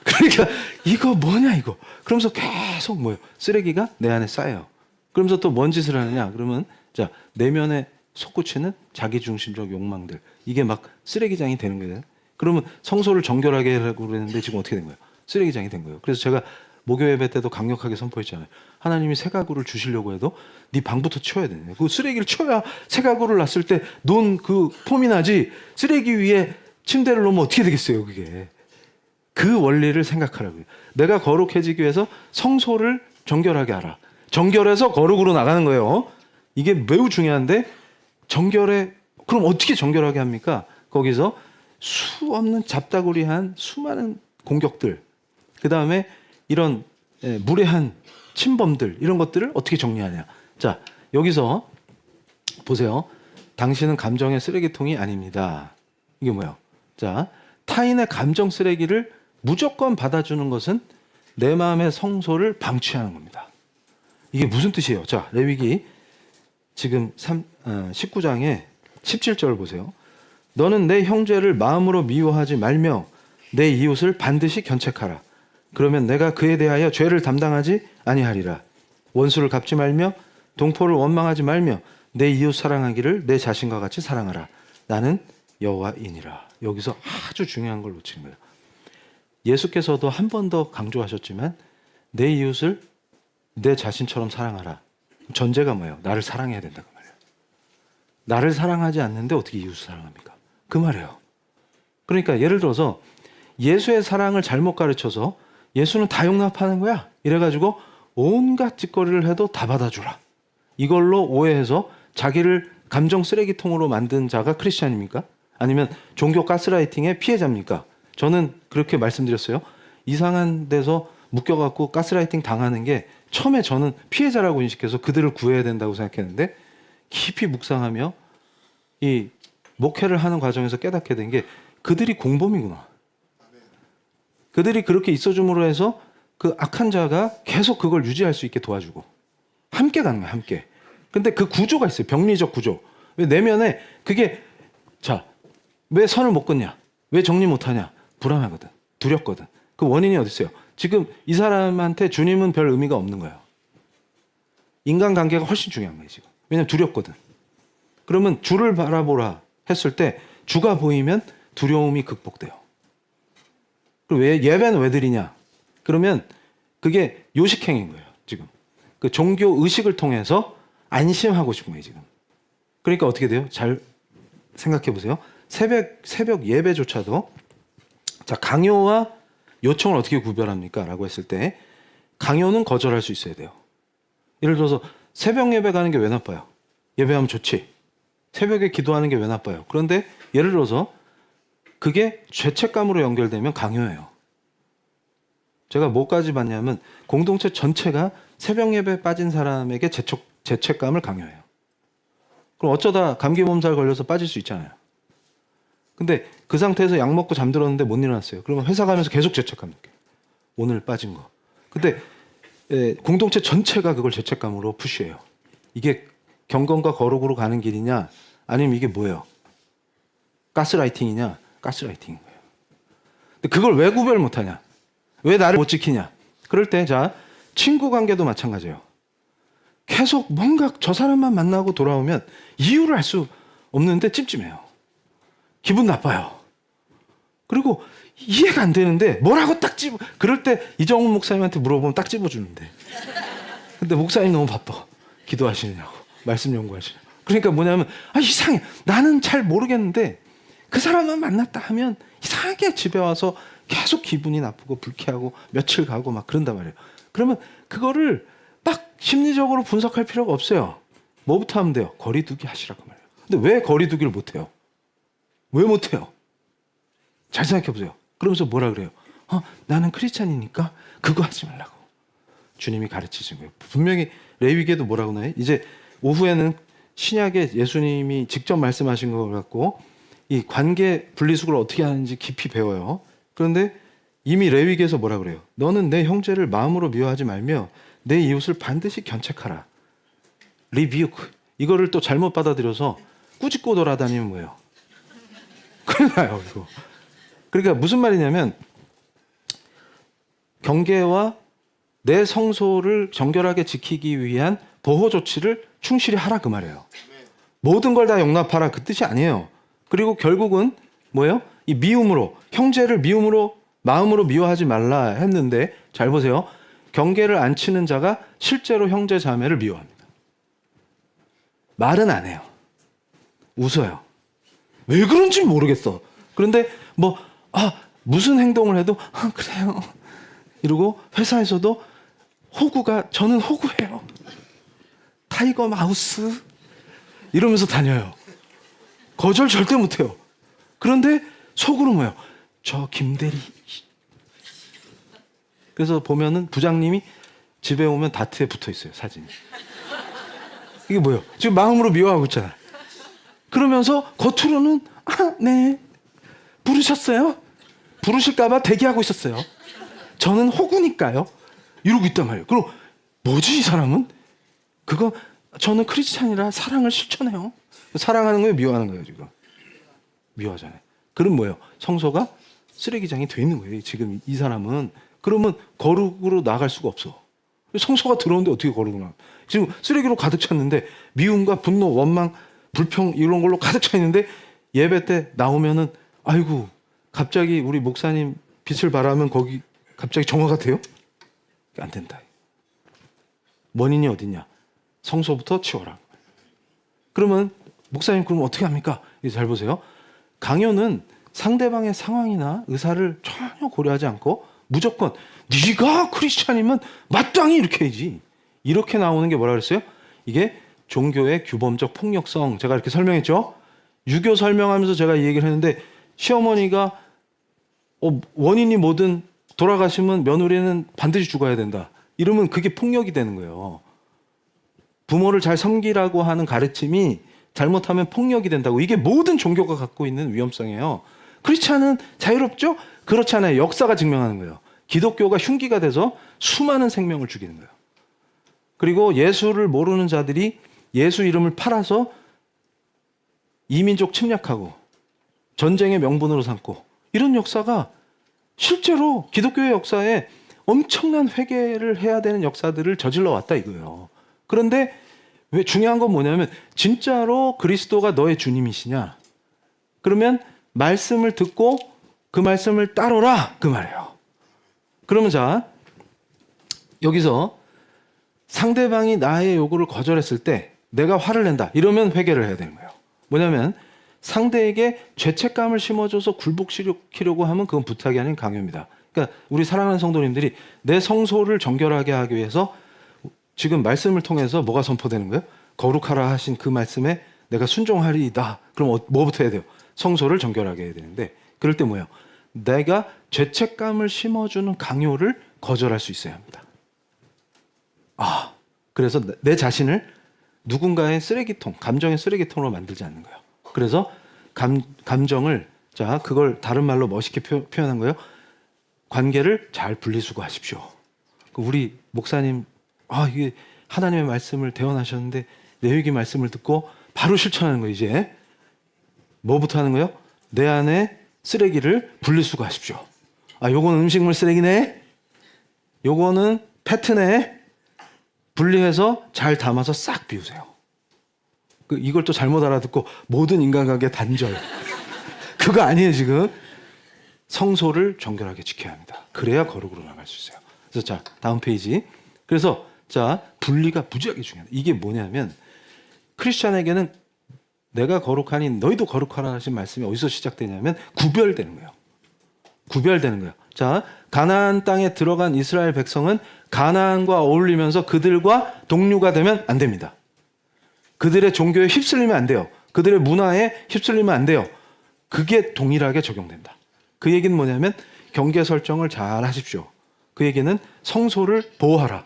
그러니까 이거 뭐냐 이거. 그러면서 계속 뭐예요? 쓰레기가 내 안에 쌓여요. 그러면서 또 뭔 짓을 하느냐? 그러면 자, 내면에 솟구치는 자기중심적 욕망들. 이게 막 쓰레기장이 되는 거예요. 그러면 성소를 정결하게 하라고 그랬는데 지금 어떻게 된 거예요? 쓰레기장이 된 거예요. 그래서 제가 목요 예배 때도 강력하게 선포했잖아요. 하나님이 새 가구를 주시려고 해도 네 방부터 치워야 되네. 그 쓰레기를 치워야 새 가구를 놨을 때 논 그 폼이 나지. 쓰레기 위에 침대를 놓으면 어떻게 되겠어요, 그게. 그 원리를 생각하라고요. 내가 거룩해지기 위해서 성소를 정결하게 하라. 정결해서 거룩으로 나가는 거예요. 이게 매우 중요한데 정결해. 그럼 어떻게 정결하게 합니까? 거기서 수 없는 잡다구리한 수많은 공격들. 그 다음에 이런 무례한 침범들 이런 것들을 어떻게 정리하냐. 자, 여기서 보세요. 당신은 감정의 쓰레기통이 아닙니다. 이게 뭐예요? 자, 타인의 감정 쓰레기를 무조건 받아주는 것은 내 마음의 성소를 방치하는 겁니다. 이게 무슨 뜻이에요? 자, 레위기 지금 19장에 17절 보세요. 너는 내 형제를 마음으로 미워하지 말며 내 이웃을 반드시 견책하라. 그러면 내가 그에 대하여 죄를 담당하지 아니하리라. 원수를 갚지 말며 동포를 원망하지 말며 내 이웃 사랑하기를 내 자신과 같이 사랑하라. 나는 여호와이니라. 여기서 아주 중요한 걸 놓친 거예요. 예수께서도 한 번 더 강조하셨지만 내 이웃을 내 자신처럼 사랑하라. 전제가 뭐예요? 나를 사랑해야 된다 그 말이에요. 나를 사랑하지 않는데 어떻게 이웃을 사랑합니까? 그 말이에요. 그러니까 예를 들어서 예수의 사랑을 잘못 가르쳐서 예수는 다 용납하는 거야. 이래가지고 온갖 짓거리를 해도 다 받아주라. 이걸로 오해해서 자기를 감정 쓰레기통으로 만든 자가 크리스찬입니까? 아니면 종교 가스라이팅의 피해자입니까? 저는 그렇게 말씀드렸어요. 이상한 데서 묶여갖고 가스라이팅 당하는 게 처음에 저는 피해자라고 인식해서 그들을 구해야 된다고 생각했는데 깊이 묵상하며 이 목회를 하는 과정에서 깨닫게 된 게 그들이 공범이구나. 그들이 그렇게 있어줌으로 해서 그 악한 자가 계속 그걸 유지할 수 있게 도와주고 함께 가는 거야, 함께. 근데 그 구조가 있어요. 병리적 구조. 왜 내면에 그게 자, 왜 선을 못 긋냐? 왜 정리 못 하냐? 불안하거든. 두렵거든. 그 원인이 어디 있어요? 지금 이 사람한테 주님은 별 의미가 없는 거예요. 인간관계가 훨씬 중요한 거예요, 지금. 왜냐면 두렵거든. 그러면 주를 바라보라 했을 때 주가 보이면 두려움이 극복돼요. 그리고 왜 예배는 왜 드리냐? 그러면 그게 요식행인 거예요, 지금. 그 종교 의식을 통해서 안심하고 싶은 거예요, 지금. 그러니까 어떻게 돼요? 잘 생각해 보세요. 새벽 예배조차도 자, 강요와 요청을 어떻게 구별합니까? 라고 했을 때 강요는 거절할 수 있어야 돼요. 예를 들어서 새벽 예배 가는 게 왜 나빠요? 예배하면 좋지. 새벽에 기도하는 게 왜 나빠요? 그런데 예를 들어서 그게 죄책감으로 연결되면 강요예요. 제가 뭐까지 봤냐면 공동체 전체가 새벽 예배에 빠진 사람에게 죄책감을 강요해요. 그럼 어쩌다 감기 몸살 걸려서 빠질 수 있잖아요. 근데 그 상태에서 약 먹고 잠들었는데 못 일어났어요. 그러면 회사 가면서 계속 죄책감 느껴요. 오늘 빠진 거. 근데 공동체 전체가 그걸 죄책감으로 푸시해요. 이게 경건과 거룩으로 가는 길이냐 아니면 이게 뭐예요? 가스라이팅이냐? 가스라이팅인 거예요. 근데 그걸 왜 구별 못하냐? 왜 나를 못 지키냐? 그럴 때 자, 친구 관계도 마찬가지예요. 계속 뭔가 저 사람만 만나고 돌아오면 이유를 알 수 없는데 찜찜해요. 기분 나빠요. 그리고 이해가 안 되는데 뭐라고 딱 집어. 그럴 때 이정훈 목사님한테 물어보면 딱 집어주는데. 근데 목사님 너무 바빠. 기도하시느냐고. 말씀 연구하시느냐고. 그러니까 뭐냐면 이상해. 나는 잘 모르겠는데 그 사람만 만났다 하면 이상하게 집에 와서 계속 기분이 나쁘고 불쾌하고 며칠 가고 막 그런단 말이에요. 그러면 그거를 딱 심리적으로 분석할 필요가 없어요. 뭐부터 하면 돼요? 거리두기 하시라고 말해요. 근데 왜 거리두기를 못해요? 왜 못해요? 잘 생각해 보세요. 그러면서 뭐라 그래요? 나는 크리스찬이니까 그거 하지 말라고. 주님이 가르치신 거예요. 분명히 레위기에도 뭐라고 나요? 이제 오후에는 신약에 예수님이 직접 말씀하신 걸 갖고 이 관계 분리수거를 어떻게 하는지 깊이 배워요. 그런데 이미 레위기에서 뭐라 그래요? 너는 내 형제를 마음으로 미워하지 말며 내 이웃을 반드시 견책하라. 리뷰크. 이거를 또 잘못 받아들여서 꾸짖고 돌아다니면 뭐예요? 큰일 나요, 이거. 그러니까 무슨 말이냐면 경계와 내 성소를 정결하게 지키기 위한 보호 조치를 충실히 하라 그 말이에요. 모든 걸 다 용납하라 그 뜻이 아니에요. 그리고 결국은 뭐예요? 이 미움으로 형제를 미움으로 마음으로 미워하지 말라 했는데 잘 보세요. 경계를 안 치는 자가 실제로 형제 자매를 미워합니다. 말은 안 해요. 웃어요. 왜 그런지 모르겠어. 그런데 무슨 행동을 해도 그래요. 이러고 회사에서도 저는 호구예요. 타이거 마우스 이러면서 다녀요. 거절 절대 못해요. 그런데 속으로 뭐예요? 저 김대리 그래서 보면은 부장님이 집에 오면 다트에 붙어 있어요, 사진이. 이게 뭐예요? 지금 마음으로 미워하고 있잖아요. 그러면서 겉으로는 네, 부르셨어요? 부르실까봐 대기하고 있었어요. 저는 호구니까요. 이러고 있단 말이에요. 그럼 뭐지 이 사람은? 그거 저는 크리스찬이라 사랑을 실천해요. 사랑하는 거예요, 미워하는 거예요 지금? 미워하잖아요. 그럼 뭐예요? 성소가 쓰레기장이 돼 있는 거예요 지금 이 사람은. 그러면 거룩으로 나갈 수가 없어. 성소가 들어오는데 어떻게 거룩으로 나가? 지금 쓰레기로 가득 찼는데 미움과 분노, 원망, 불평 이런 걸로 가득 차 있는데 예배 때 나오면은 아이고 갑자기 우리 목사님 빛을 발하면 거기 갑자기 정화가 돼요? 안 된다. 원인이 어디냐? 성소부터 치워라. 그러면 목사님 그럼 어떻게 합니까? 잘 보세요. 강요는 상대방의 상황이나 의사를 전혀 고려하지 않고 무조건 네가 크리스찬이면 마땅히 이렇게 해야지. 이렇게 나오는 게 뭐라 그랬어요? 이게 종교의 규범적 폭력성. 제가 이렇게 설명했죠. 유교 설명하면서 제가 이 얘기를 했는데 시어머니가 원인이 뭐든 돌아가시면 며느리는 반드시 죽어야 된다. 이러면 그게 폭력이 되는 거예요. 부모를 잘 섬기라고 하는 가르침이 잘못하면 폭력이 된다고. 이게 모든 종교가 갖고 있는 위험성이에요. 크리스찬은 자유롭죠? 그렇지 않아요. 역사가 증명하는 거예요. 기독교가 흉기가 돼서 수많은 생명을 죽이는 거예요. 그리고 예수를 모르는 자들이 예수 이름을 팔아서 이민족 침략하고 전쟁의 명분으로 삼고 이런 역사가 실제로 기독교의 역사에 엄청난 회개를 해야 되는 역사들을 저질러 왔다 이거예요. 그런데 왜 중요한 건 뭐냐면 진짜로 그리스도가 너의 주님이시냐? 그러면 말씀을 듣고 그 말씀을 따르라 그 말이에요. 그러면 자 여기서 상대방이 나의 요구를 거절했을 때 내가 화를 낸다 이러면 회개를 해야 되는 거예요. 뭐냐면 상대에게 죄책감을 심어줘서 굴복시키려고 하면 그건 부탁이 아닌 강요입니다. 그러니까 우리 사랑하는 성도님들이 내 성소를 정결하게 하기 위해서 지금 말씀을 통해서 뭐가 선포되는 거예요? 거룩하라 하신 그 말씀에 내가 순종하리이다. 그럼 뭐부터 해야 돼요? 성소를 정결하게 해야 되는데 그럴 때 뭐예요? 내가 죄책감을 심어주는 강요를 거절할 수 있어야 합니다. 그래서 내 자신을 누군가의 쓰레기통, 감정의 쓰레기통으로 만들지 않는 거예요. 그래서 감정을 자 그걸 다른 말로 멋있게 표현한 거예요. 관계를 잘 분리수거하십시오. 우리 목사님 이게 하나님의 말씀을 대언하셨는데 내위기 말씀을 듣고 바로 실천하는 거예요. 이제 뭐부터 하는 거예요? 내 안에 쓰레기를 분리수거하십시오. 요거는 음식물 쓰레기네. 요거는 페트네. 분리해서 잘 담아서 싹 비우세요. 이걸 또 잘못 알아듣고 모든 인간관계 단절. 그거 아니에요 지금. 성소를 정결하게 지켜야 합니다. 그래야 거룩으로 나갈 수 있어요. 그래서 자 다음 페이지. 그래서 자 분리가 무지하게 중요합니다. 이게 뭐냐면 크리스찬에게는 내가 거룩하니 너희도 거룩하라 하신 말씀이 어디서 시작되냐면 구별되는 거예요. 구별되는 거예요. 자 가나안 땅에 들어간 이스라엘 백성은 가나안과 어울리면서 그들과 동류가 되면 안 됩니다. 그들의 종교에 휩쓸리면 안 돼요. 그들의 문화에 휩쓸리면 안 돼요. 그게 동일하게 적용된다. 그 얘기는 뭐냐면 경계 설정을 잘 하십시오. 그 얘기는 성소를 보호하라.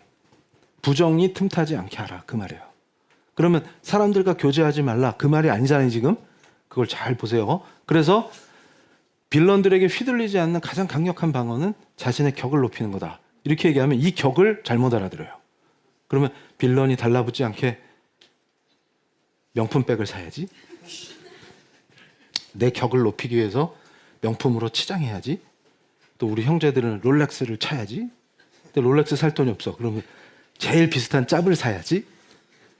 부정이 틈타지 않게 하라. 그 말이에요. 그러면 사람들과 교제하지 말라. 그 말이 아니잖아요 지금. 그걸 잘 보세요. 그래서 빌런들에게 휘둘리지 않는 가장 강력한 방어는 자신의 격을 높이는 거다. 이렇게 얘기하면 이 격을 잘못 알아들어요. 그러면 빌런이 달라붙지 않게 명품백을 사야지. 내 격을 높이기 위해서 명품으로 치장해야지. 또 우리 형제들은 롤렉스를 차야지. 근데 롤렉스 살 돈이 없어. 그러면 제일 비슷한 짭을 사야지.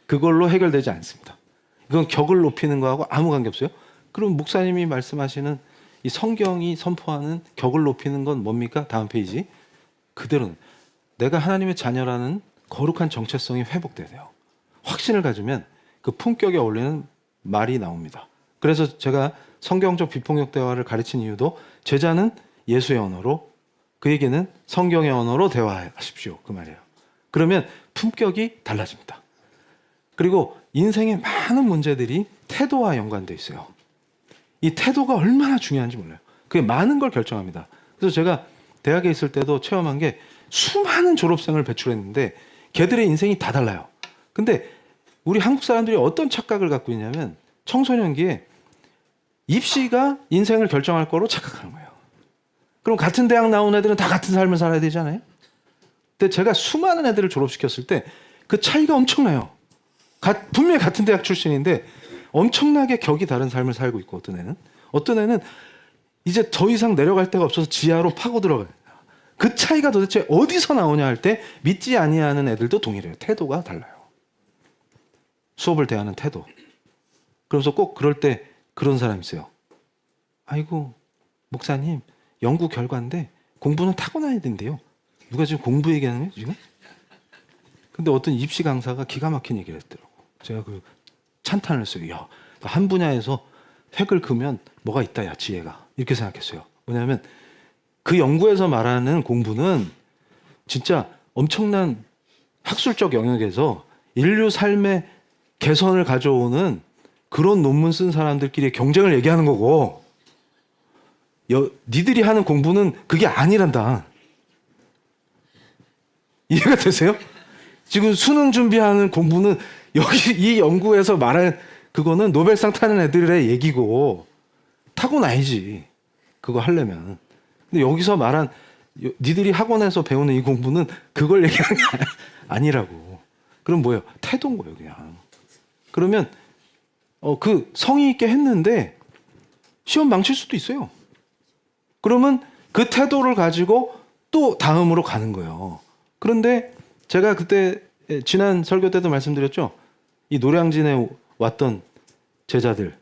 그걸로 해결되지 않습니다. 이건 격을 높이는 거하고 아무 관계 없어요. 그럼 목사님이 말씀하시는 이 성경이 선포하는 격을 높이는 건 뭡니까? 다음 페이지. 그대로는 내가 하나님의 자녀라는 거룩한 정체성이 회복돼야 돼요. 확신을 가지면 그 품격에 어울리는 말이 나옵니다. 그래서 제가 성경적 비폭력 대화를 가르친 이유도 제자는 예수의 언어로 그에게는 성경의 언어로 대화하십시오. 그 말이에요. 그러면 품격이 달라집니다. 그리고 인생의 많은 문제들이 태도와 연관되어 있어요. 이 태도가 얼마나 중요한지 몰라요. 그게 많은 걸 결정합니다. 그래서 제가 대학에 있을 때도 체험한 게 수많은 졸업생을 배출했는데 걔들의 인생이 다 달라요. 근데 우리 한국 사람들이 어떤 착각을 갖고 있냐면 청소년기에 입시가 인생을 결정할 거로 착각하는 거예요. 그럼 같은 대학 나온 애들은 다 같은 삶을 살아야 되잖아요. 근데 제가 수많은 애들을 졸업시켰을 때 그 차이가 엄청나요. 분명히 같은 대학 출신인데 엄청나게 격이 다른 삶을 살고 있고 어떤 애는 이제 더 이상 내려갈 데가 없어서 지하로 파고 들어가요. 그 차이가 도대체 어디서 나오냐 할 때 믿지 아니하는 애들도 동일해요. 태도가 달라요. 수업을 대하는 태도. 그러면서 꼭 그럴 때 그런 사람이 있어요. 아이고 목사님 연구 결과인데 공부는 타고나야 된대요. 누가 지금 공부 얘기하는 거예요 지금? 근데 어떤 입시 강사가 기가 막힌 얘기를 했더라고. 제가 그 찬탄을 했어요. 야, 한 분야에서 획을 그으면 뭐가 있다 야 지혜가. 이렇게 생각했어요. 뭐냐면 그 연구에서 말하는 공부는 진짜 엄청난 학술적 영역에서 인류 삶의 개선을 가져오는 그런 논문 쓴 사람들끼리의 경쟁을 얘기하는 거고 니들이 하는 공부는 그게 아니란다. 이해가 되세요? 지금 수능 준비하는 공부는 여기 이 연구에서 말한 그거는 노벨상 타는 애들의 얘기고 타고나야지 그거 하려면. 근데 여기서 말한 니들이 학원에서 배우는 이 공부는 그걸 얘기하는 게 아니라고. 그럼 뭐예요? 태도인 거예요 그냥. 그러면 그 성의 있게 했는데 시험 망칠 수도 있어요. 그러면 그 태도를 가지고 또 다음으로 가는 거예요. 그런데 제가 그때 지난 설교 때도 말씀드렸죠. 이 노량진에 왔던 제자들,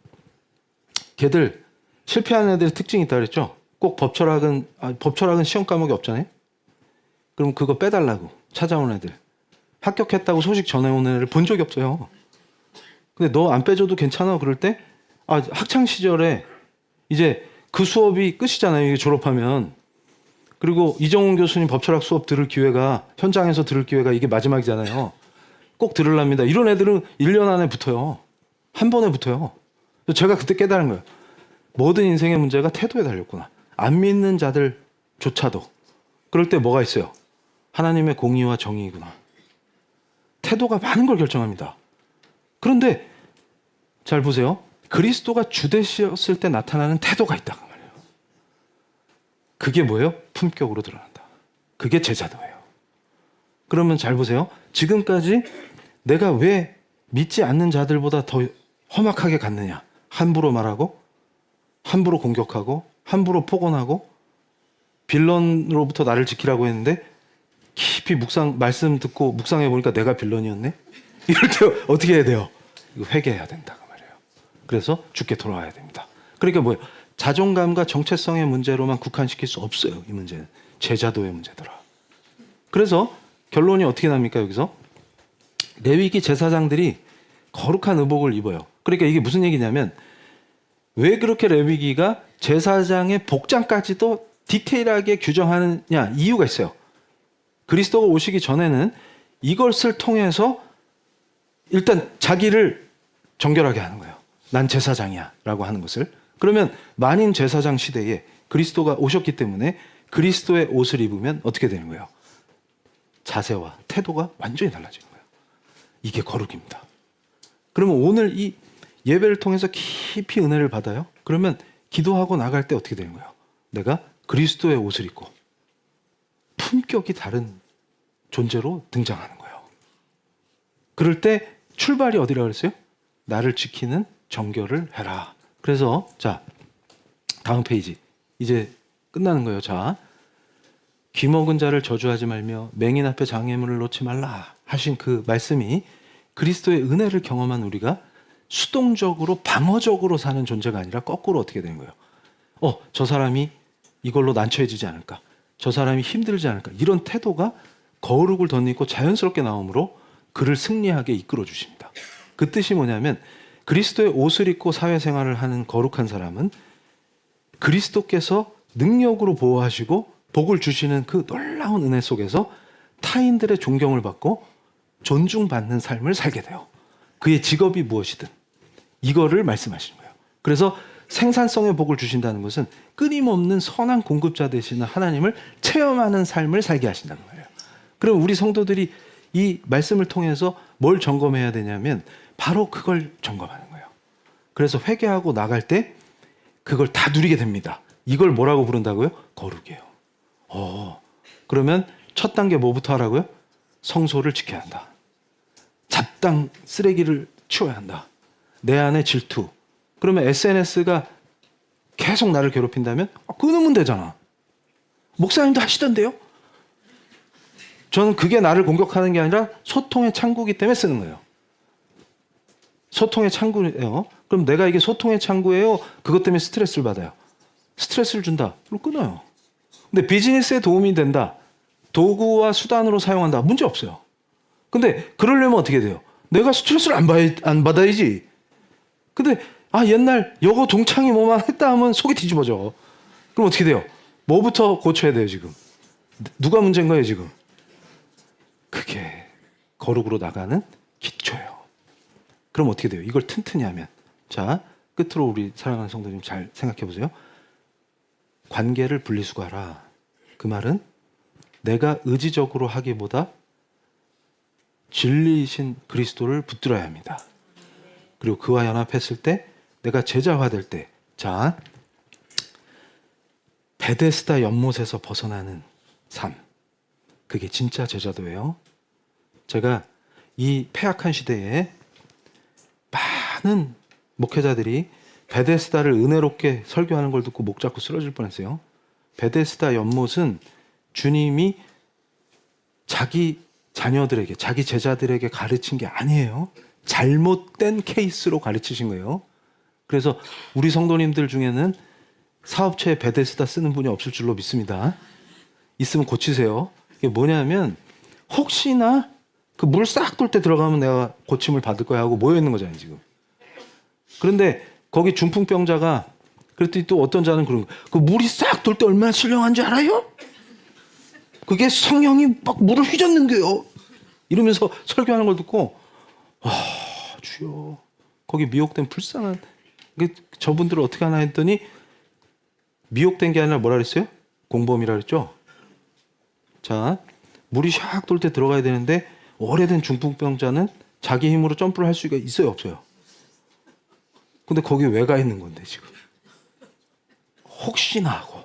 걔들 실패하는 애들의 특징이 있다 그랬죠. 꼭 법철학은 시험 과목이 없잖아요. 그럼 그거 빼달라고 찾아온 애들, 합격했다고 소식 전해오는 애를 본 적이 없어요. 근데 너 안 빼줘도 괜찮아 그럴 때 학창 시절에 이제 그 수업이 끝이잖아요. 이게 졸업하면. 그리고 이정훈 교수님 법철학 수업 현장에서 들을 기회가 이게 마지막이잖아요. 꼭 들으랍니다. 이런 애들은 1년 안에 붙어요. 한 번에 붙어요. 제가 그때 깨달은 거예요. 모든 인생의 문제가 태도에 달렸구나. 안 믿는 자들조차도. 그럴 때 뭐가 있어요? 하나님의 공의와 정의이구나. 태도가 많은 걸 결정합니다. 그런데 잘 보세요. 그리스도가 주되셨을 때 나타나는 태도가 있다 그 말이에요. 그게 뭐예요? 품격으로 드러난다. 그게 제자도예요. 그러면 잘 보세요. 지금까지 내가 왜 믿지 않는 자들보다 더 험악하게 갔느냐? 함부로 말하고, 함부로 공격하고, 함부로 폭언하고, 빌런으로부터 나를 지키라고 했는데 깊이 말씀 듣고 묵상해 보니까 내가 빌런이었네. 이럴 때 어떻게 해야 돼요? 이거 회개해야 된다 그 말이에요. 그래서 주께 돌아와야 됩니다. 그러니까 뭐예요? 자존감과 정체성의 문제로만 국한시킬 수 없어요. 이 문제는 제자도의 문제더라. 그래서 결론이 어떻게 납니까? 여기서 레위기 제사장들이 거룩한 의복을 입어요. 그러니까 이게 무슨 얘기냐면 왜 그렇게 레위기가 제사장의 복장까지도 디테일하게 규정하느냐 이유가 있어요. 그리스도가 오시기 전에는 이것을 통해서 일단 자기를 정결하게 하는 거예요. 난 제사장이야 라고 하는 것을. 그러면 만인 제사장 시대에 그리스도가 오셨기 때문에 그리스도의 옷을 입으면 어떻게 되는 거예요? 자세와 태도가 완전히 달라지는 거예요. 이게 거룩입니다. 그러면 오늘 이 예배를 통해서 깊이 은혜를 받아요. 그러면 기도하고 나갈 때 어떻게 되는 거예요? 내가 그리스도의 옷을 입고 품격이 다른 존재로 등장하는 거예요. 그럴 때 출발이 어디라고 그랬어요? 나를 지키는 정결을 해라. 그래서 자 다음 페이지 이제 끝나는 거예요. 자 귀먹은 자를 저주하지 말며 맹인 앞에 장애물을 놓지 말라 하신 그 말씀이 그리스도의 은혜를 경험한 우리가 수동적으로 방어적으로 사는 존재가 아니라 거꾸로 어떻게 되는 거예요? 저 사람이 이걸로 난처해지지 않을까? 저 사람이 힘들지 않을까? 이런 태도가 거룩을 덧입고 자연스럽게 나오므로 그를 승리하게 이끌어 주십니다. 그 뜻이 뭐냐면 그리스도의 옷을 입고 사회생활을 하는 거룩한 사람은 그리스도께서 능력으로 보호하시고 복을 주시는 그 놀라운 은혜 속에서 타인들의 존경을 받고 존중받는 삶을 살게 돼요. 그의 직업이 무엇이든 이거를 말씀하시는 거예요. 그래서 생산성의 복을 주신다는 것은 끊임없는 선한 공급자 되시는 하나님을 체험하는 삶을 살게 하신다는 거예요. 그럼 우리 성도들이 이 말씀을 통해서 뭘 점검해야 되냐면 바로 그걸 점검하는 거예요. 그래서 회개하고 나갈 때 그걸 다 누리게 됩니다. 이걸 뭐라고 부른다고요? 거룩이에요. 그러면 첫 단계 뭐부터 하라고요? 성소를 지켜야 한다. 잡당 쓰레기를 치워야 한다. 내 안에 질투. 그러면 SNS가 계속 나를 괴롭힌다면 끊으면 되잖아. 목사님도 하시던데요? 저는 그게 나를 공격하는 게 아니라 소통의 창구이기 때문에 쓰는 거예요. 소통의 창구예요. 그럼 내가 이게 소통의 창구예요? 그것 때문에 스트레스를 받아요. 스트레스를 준다. 그럼 끊어요. 근데 비즈니스에 도움이 된다. 도구와 수단으로 사용한다. 문제 없어요. 근데 그러려면 어떻게 돼요? 내가 스트레스를 안 받아야지. 근데 옛날 여고 동창이 뭐만 했다 하면 속이 뒤집어져. 그럼 어떻게 돼요? 뭐부터 고쳐야 돼요 지금? 누가 문제인 거예요 지금? 그게 거룩으로 나가는 기초예요. 그럼 어떻게 돼요? 이걸 튼튼히 하면. 자, 끝으로 우리 사랑하는 성도님 잘 생각해 보세요. 관계를 분리수거하라. 그 말은 내가 의지적으로 하기보다 진리이신 그리스도를 붙들어야 합니다. 그리고 그와 연합했을 때 내가 제자화될 때, 자, 베데스다 연못에서 벗어나는 삶, 그게 진짜 제자도예요. 제가 이 패악한 시대에 많은 목회자들이 베데스다를 은혜롭게 설교하는 걸 듣고 목 잡고 쓰러질 뻔했어요. 베데스다 연못은 주님이 자기 자녀들에게, 자기 제자들에게 가르친 게 아니에요. 잘못된 케이스로 가르치신 거예요. 그래서 우리 성도님들 중에는 사업체에 베데스다 쓰는 분이 없을 줄로 믿습니다. 있으면 고치세요. 이게 뭐냐면 혹시나 그 물 싹 돌 때 들어가면 내가 고침을 받을 거야 하고 모여 있는 거잖아요 지금. 그런데 거기 중풍병자가 그랬더니 또 어떤 자는 그런 거예요. 그 물이 싹 돌 때 얼마나 신령한 줄 알아요? 그게 성령이 막 물을 휘젓는데요. 이러면서 설교하는 걸 듣고 주여, 거기 미혹된 불쌍한 저분들을 어떻게 하나 했더니 미혹된 게 아니라 뭐라 그랬어요? 공범이라 그랬죠? 자, 물이 샥 돌 때 들어가야 되는데 오래된 중풍병자는 자기 힘으로 점프를 할 수가 있어요, 없어요? 근데 거기 왜 가 있는 건데 지금? 혹시나 하고.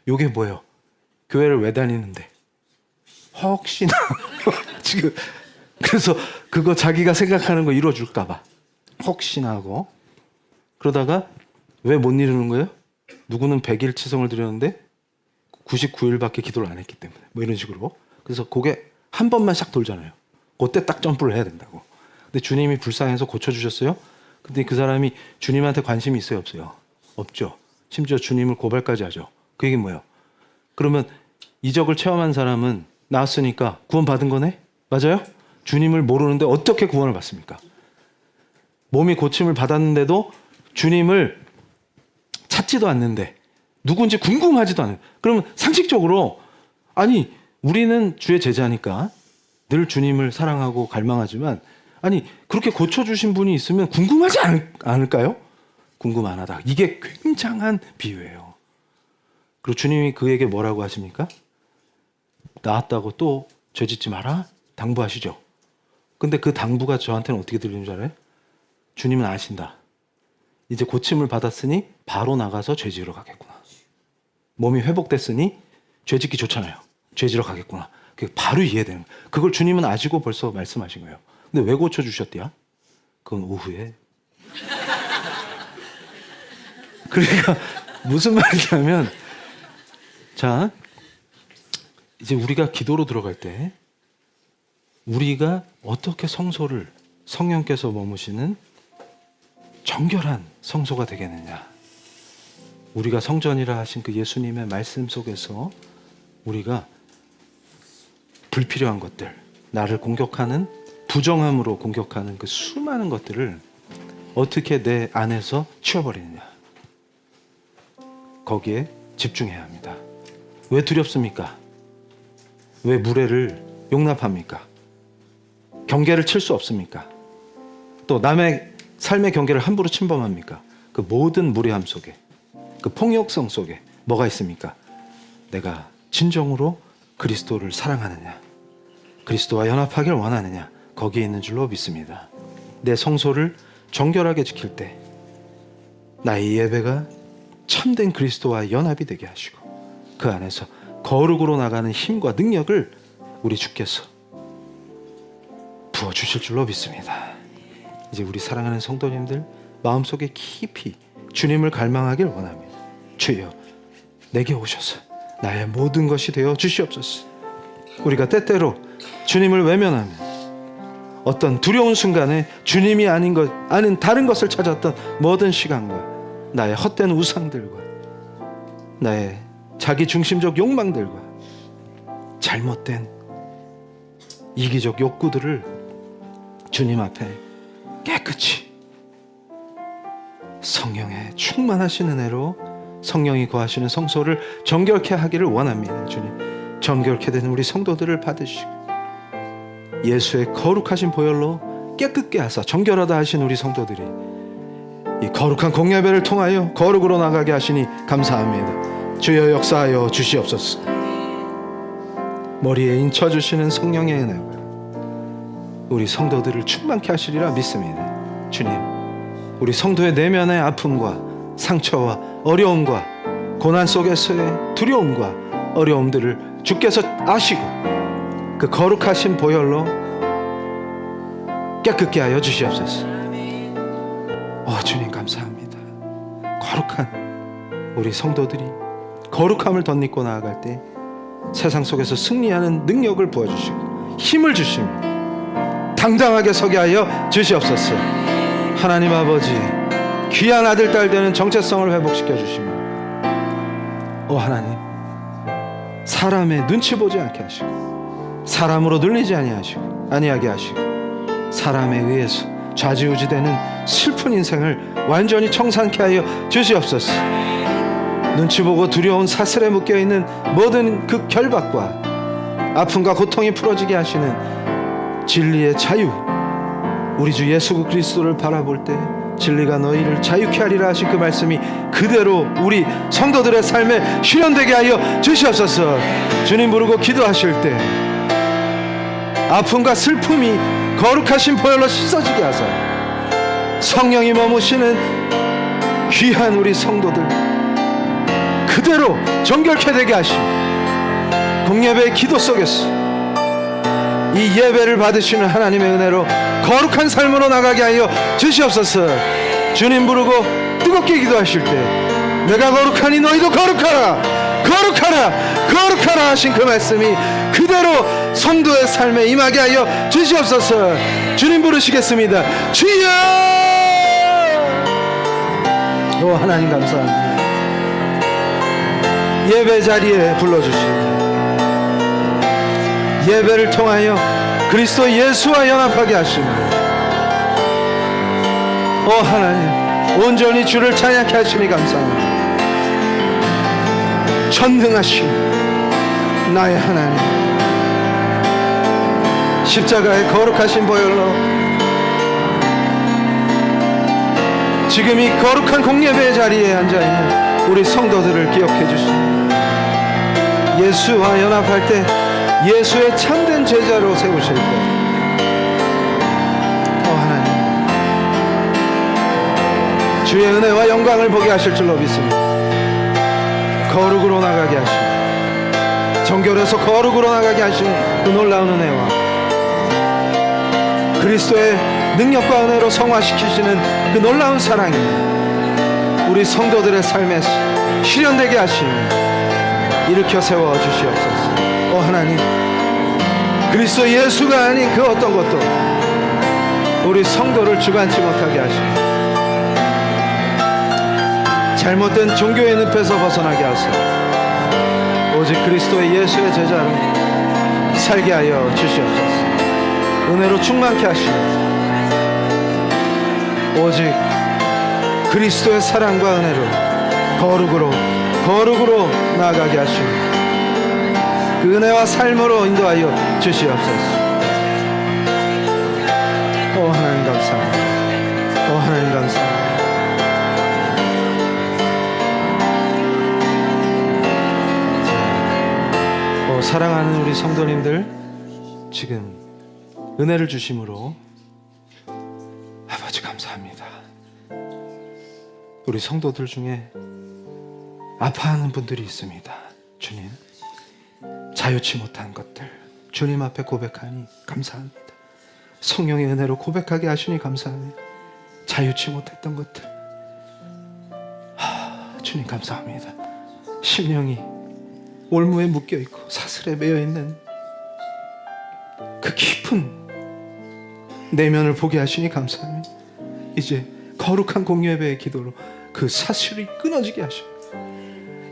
요게 뭐예요? 교회를 왜 다니는데? 혹시나 지금. 그래서 그거 자기가 생각하는 거 이루어줄까 봐 혹시나 하고. 그러다가 왜 못 이루는 거예요? 누구는 100일 치성을 드렸는데 99일밖에 기도를 안 했기 때문에, 뭐 이런 식으로. 그래서 그게 한 번만 싹 돌잖아요. 그때 딱 점프를 해야 된다고. 근데 주님이 불쌍해서 고쳐주셨어요. 근데 그 사람이 주님한테 관심이 있어요, 없어요? 없죠. 심지어 주님을 고발까지 하죠. 그 얘기는 뭐예요? 그러면 이적을 체험한 사람은 나왔으니까 구원 받은 거네? 맞아요? 주님을 모르는데 어떻게 구원을 받습니까? 몸이 고침을 받았는데도 주님을 찾지도 않는데, 누군지 궁금하지도 않아요. 그러면 상식적으로, 아니 우리는 주의 제자니까 늘 주님을 사랑하고 갈망하지만, 아니 그렇게 고쳐주신 분이 있으면 궁금하지 않을까요? 궁금 안 하다. 이게 굉장한 비유예요. 그리고 주님이 그에게 뭐라고 하십니까? 나았다고 또 죄짓지 마라 당부하시죠. 근데 그 당부가 저한테는 어떻게 들리는 줄 알아요? 주님은 아신다. 이제 고침을 받았으니 바로 나가서 죄 지으러 가겠구나. 몸이 회복됐으니 죄 짓기 좋잖아요. 죄 지으러 가겠구나. 그게 바로 이해되는 거예요. 그걸 주님은 아시고 벌써 말씀하신 거예요. 근데 왜 고쳐주셨대요? 그건 오후에. 그러니까 무슨 말이냐면, 자, 이제 우리가 기도로 들어갈 때 우리가 어떻게 성소를, 성령께서 머무시는 정결한 성소가 되겠느냐. 우리가 성전이라 하신 그 예수님의 말씀 속에서 우리가 불필요한 것들, 나를 공격하는, 부정함으로 공격하는 그 수많은 것들을 어떻게 내 안에서 치워버리느냐. 거기에 집중해야 합니다. 왜 두렵습니까? 왜 무례를 용납합니까? 경계를 칠 수 없습니까? 또 남의 삶의 경계를 함부로 침범합니까? 그 모든 무례함 속에, 그 폭력성 속에 뭐가 있습니까? 내가 진정으로 그리스도를 사랑하느냐, 그리스도와 연합하길 원하느냐? 거기에 있는 줄로 믿습니다. 내 성소를 정결하게 지킬 때 나의 예배가 참된 그리스도와 연합이 되게 하시고 그 안에서 거룩으로 나가는 힘과 능력을 우리 주께서 부어주실 줄로 믿습니다. 이제 우리 사랑하는 성도님들 마음속에 깊이 주님을 갈망하길 원합니다. 주여, 내게 오셔서 나의 모든 것이 되어 주시옵소서. 우리가 때때로 주님을 외면하면 어떤 두려운 순간에 주님이 아닌 다른 것을 찾았던 모든 시간과 나의 헛된 우상들과 나의 자기 중심적 욕망들과 잘못된 이기적 욕구들을 주님 앞에 깨끗이 성령의 충만하신 은혜로 성령이 거하시는 성소를 정결케 하기를 원합니다. 주님, 정결케 된 우리 성도들을 받으시고 예수의 거룩하신 보혈로 깨끗게 하사 정결하다 하신 우리 성도들이 이 거룩한 공예배를 통하여 거룩으로 나가게 하시니 감사합니다. 주여 역사하여 주시옵소서. 머리에 인쳐주시는 성령의 은혜가 우리 성도들을 충만케 하시리라 믿습니다. 주님, 우리 성도의 내면의 아픔과 상처와 어려움과 고난 속에서의 두려움과 어려움들을 주께서 아시고 그 거룩하신 보혈로 깨끗게 하여 주시옵소서. 주님 감사합니다. 거룩한 우리 성도들이 거룩함을 덧입고 나아갈 때 세상 속에서 승리하는 능력을 부어주시고 힘을 주시며 당당하게 서게 하여 주시옵소서. 하나님 아버지, 귀한 아들 딸 되는 정체성을 회복시켜 주시며 하나님, 사람의 눈치 보지 않게 하시고 사람으로 눌리지 아니하게 하시고 사람에 의해서 좌지우지되는 슬픈 인생을 완전히 청산케 하여 주시옵소서. 눈치 보고 두려운 사슬에 묶여있는 모든 그 결박과 아픔과 고통이 풀어지게 하시는 진리의 자유, 우리 주 예수 그리스도를 바라볼 때 진리가 너희를 자유케 하리라 하신 그 말씀이 그대로 우리 성도들의 삶에 실현되게 하여 주시옵소서. 주님 부르고 기도하실 때 아픔과 슬픔이 거룩하신 보혈로 씻어지게 하사 성령이 머무시는 귀한 우리 성도들 그대로 정결케 되게 하시고 공예배의 기도 속에서 이 예배를 받으시는 하나님의 은혜로 거룩한 삶으로 나가게 하여 주시옵소서. 주님 부르고 뜨겁게 기도하실 때 내가 거룩하니 너희도 거룩하라, 거룩하라, 거룩하라 하신 그 말씀이 그대로 성도의 삶에 임하게 하여 주시옵소서. 주님 부르시겠습니다. 주여! 하나님 감사합니다. 예배 자리에 불러주시고 예배를 통하여 그리스도 예수와 연합하게 하시며 하나님, 온전히 주를 찬양케 하시니 감사합니다. 전능하신 나의 하나님, 십자가의 거룩하신 보혈로 지금 이 거룩한 공예배의 자리에 앉아있는 우리 성도들을 기억해 주시고 예수와 연합할 때 예수의 참된 제자로 세우실 때 하나님, 주의 은혜와 영광을 보게 하실 줄로 믿습니다. 거룩으로 나가게 하시고 정결해서 거룩으로 나가게 하시는 그 놀라운 은혜와 그리스도의 능력과 은혜로 성화시키시는 그 놀라운 사랑이 우리 성도들의 삶에 실현되게 하시며 일으켜 세워 주시옵소서. 하나님, 그리스도 예수가 아닌 그 어떤 것도 우리 성도를 주관치 못하게 하시고 잘못된 종교의 늪에서 벗어나게 하시고 오직 그리스도의 예수의 제자로 살게 하여 주시옵소서. 은혜로 충만케 하시고 오직 그리스도의 사랑과 은혜로 거룩으로 나아가게 하시고 그 은혜와 삶으로 인도하여 주시옵소서. 하나님 감사합니다. 하나님 감사합니다. 사랑하는 우리 성도님들, 지금 은혜를 주심으로 아버지 감사합니다. 우리 성도들 중에 아파하는 분들이 있습니다. 주님, 자유치 못한 것들 주님 앞에 고백하니 감사합니다. 성령의 은혜로 고백하게 하시니 감사합니다. 자유치 못했던 것들, 주님 감사합니다. 심령이 올무에 묶여있고 사슬에 매여있는 그 깊은 내면을 보게 하시니 감사합니다. 이제 거룩한 공예배의 기도로 그 사슬이 끊어지게 하십니다.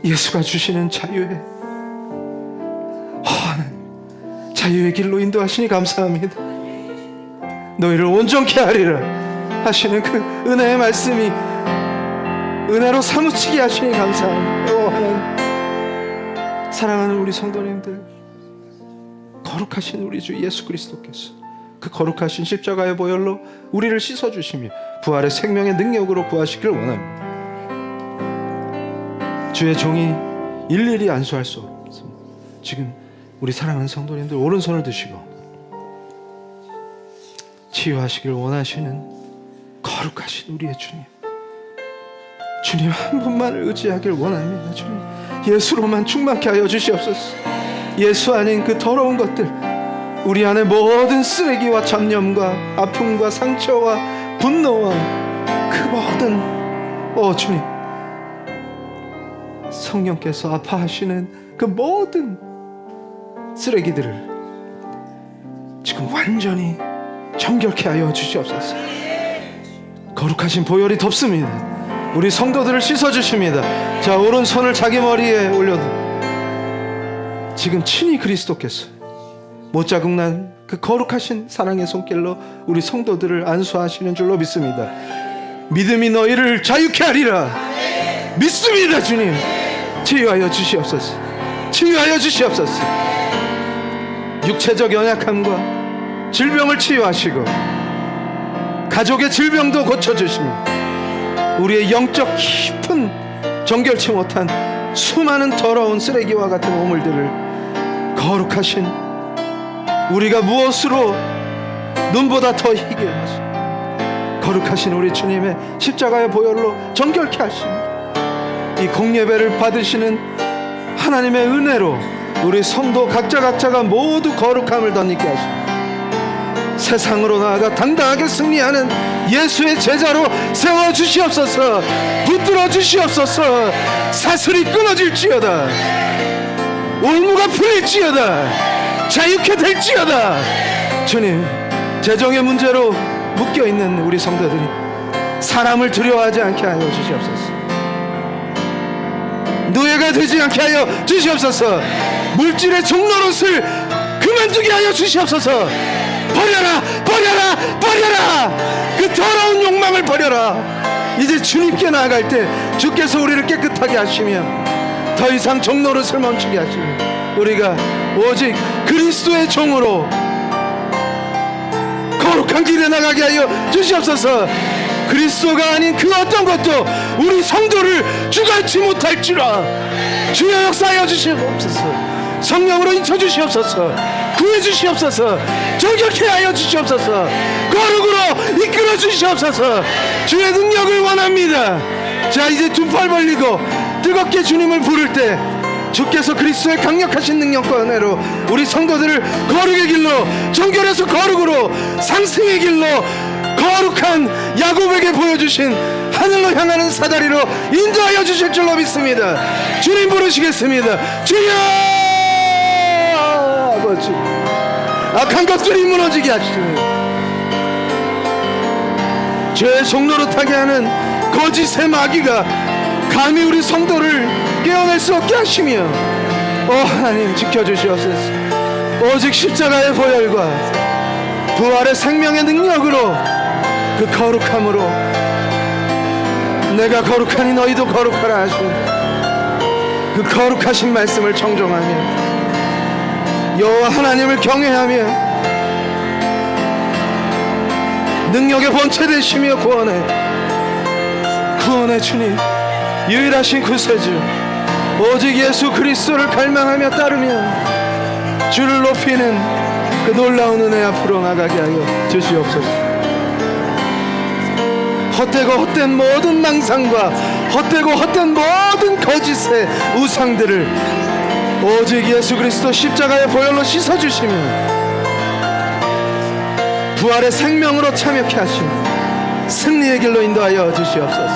예수가 주시는 자유의 허하는 자유의 길로 인도하시니 감사합니다. 너희를 온전케 하리라 하시는 그 은혜의 말씀이 은혜로 사무치게 하시니 감사합니다. 하나님, 사랑하는 우리 성도님들, 거룩하신 우리 주 예수 그리스도께서 그 거룩하신 십자가의 보혈로 우리를 씻어주시며 부활의 생명의 능력으로 구하시길 원합니다. 주의 종이 일일이 안수할 수 없습니다. 지금 우리 사랑하는 성도님들 오른손을 드시고 치유하시길 원하시는 거룩하신 우리의 주님 한 분만을 의지하길 원합니다. 주님, 예수로만 충만케 하여 주시옵소서. 예수 아닌 그 더러운 것들, 우리 안에 모든 쓰레기와 잡념과 아픔과 상처와 분노와 그 모든 주님, 성령께서 아파하시는 그 모든 쓰레기들을 지금 완전히 정결케 하여 주시옵소서. 거룩하신 보혈이 덮습니다. 우리 성도들을 씻어주십니다. 자, 오른손을 자기 머리에 올려도 지금 친히 그리스도께서 못자국난 그 거룩하신 사랑의 손길로 우리 성도들을 안수하시는 줄로 믿습니다. 믿음이 너희를 자유케 하리라. 믿습니다. 주님, 치유하여 주시옵소서. 치유하여 주시옵소서. 육체적 연약함과 질병을 치유하시고 가족의 질병도 고쳐주십니다. 우리의 영적 깊은 정결치 못한 수많은 더러운 쓰레기와 같은 오물들을 거룩하신 우리가 무엇으로 눈보다 더 희게 하시고 거룩하신 우리 주님의 십자가의 보혈로 정결케 하십니다. 이 공예배를 받으시는 하나님의 은혜로 우리 성도 각자가 모두 거룩함을 덧입게 하십니다. 세상으로 나아가 당당하게 승리하는 예수의 제자로 세워주시옵소서. 붙들어 주시옵소서. 사슬이 끊어질지어다. 올무가 풀릴지어다. 자유케 될지어다. 주님, 재정의 문제로 묶여있는 우리 성도들이 사람을 두려워하지 않게 하여 주시옵소서. 노예가 되지 않게 하여 주시옵소서. 물질의 종노릇을 그만두게 하여 주시옵소서. 버려라, 버려라, 버려라. 그 더러운 욕망을 버려라. 이제 주님께 나아갈 때 주께서 우리를 깨끗하게 하시며 더 이상 종노릇을 멈추게 하시며 우리가 오직 그리스도의 종으로 거룩한 길에 나가게 하여 주시옵소서. 그리스도가 아닌 그 어떤 것도 우리 성도를 주관치 못할지라. 주여 역사하여 주시옵소서. 성령으로 인쳐주시옵소서. 구해주시옵소서. 정결케 하여 주시옵소서. 거룩으로 이끌어 주시옵소서. 주의 능력을 원합니다. 자, 이제 두 팔 벌리고 뜨겁게 주님을 부를 때 주께서 그리스도의 강력하신 능력과 은혜로 우리 성도들을 거룩의 길로, 정결해서 거룩으로, 상승의 길로, 거룩한 야곱에게 보여주신 하늘로 향하는 사다리로 인도하여 주실 줄로 믿습니다. 주님 부르시겠습니다. 주여! 아버지, 악한 것들이 무너지게 하시고 죄의 종노릇하게 하는 거짓의 마귀가 감히 우리 성도를 깨어낼 수 없게 하시며 하나님 지켜주시옵소서. 오직 십자가의 보혈과 부활의 생명의 능력으로 그 거룩함으로 내가 거룩하니 너희도 거룩하라 하신 그 거룩하신 말씀을 청종하며 여호와 하나님을 경외하며 능력의 본체 되시며 구원의 주님, 유일하신 구세주, 오직 예수 그리스도를 갈망하며 따르며 주를 높이는 그 놀라운 은혜 앞으로 나가게 하여 주시옵소서. 헛되고 헛된 모든 망상과 헛되고 헛된 모든 거짓의 우상들을 오직 예수 그리스도 십자가의 보혈로 씻어주시면 부활의 생명으로 참여케 하시며 승리의 길로 인도하여 주시옵소서.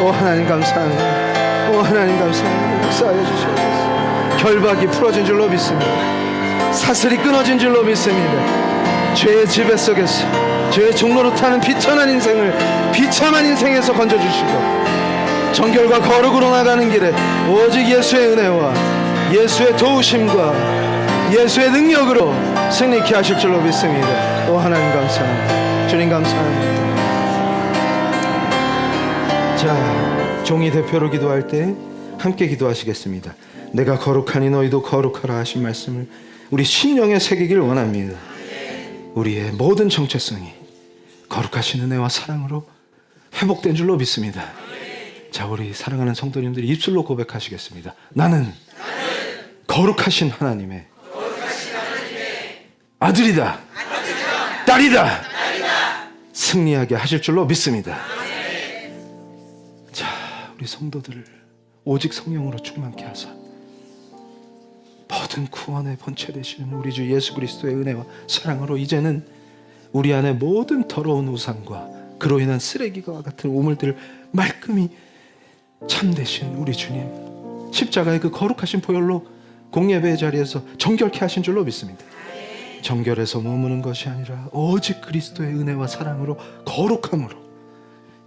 오 하나님 감사합니다. 오 하나님 감사합니다. 역사하여 주시옵소서. 결박이 풀어진 줄로 믿습니다. 사슬이 끊어진 줄로 믿습니다. 죄의 지배 속에서 죄의 종로로 타는 비천한 인생에서 건져주시고 정결과 거룩으로 나가는 길에 오직 예수의 은혜와 예수의 도우심과 예수의 능력으로 승리케 하실 줄로 믿습니다. 오 하나님 감사합니다. 주님 감사합니다. 자, 종이 대표로 기도할 때 함께 기도하시겠습니다. 내가 거룩하니 너희도 거룩하라 하신 말씀을 우리 심령에 새기길 원합니다. 우리의 모든 정체성이 거룩하신 은혜와 사랑으로 회복된 줄로 믿습니다. 자, 우리 사랑하는 성도님들이 입술로 고백하시겠습니다. 나는 거룩하신 하나님의 아들이다. 딸이다. 승리하게 하실 줄로 믿습니다. 자, 우리 성도들을 오직 성령으로 충만케 하사 모든 구원의 본체 되시는 우리 주 예수 그리스도의 은혜와 사랑으로 이제는 우리 안에 모든 더러운 우상과 그로 인한 쓰레기와 같은 우물들을 말끔히 참되신 우리 주님 십자가의 그 거룩하신 보혈로 공예배의 자리에서 정결케 하신 줄로 믿습니다. 정결해서 머무는 것이 아니라 오직 그리스도의 은혜와 사랑으로 거룩함으로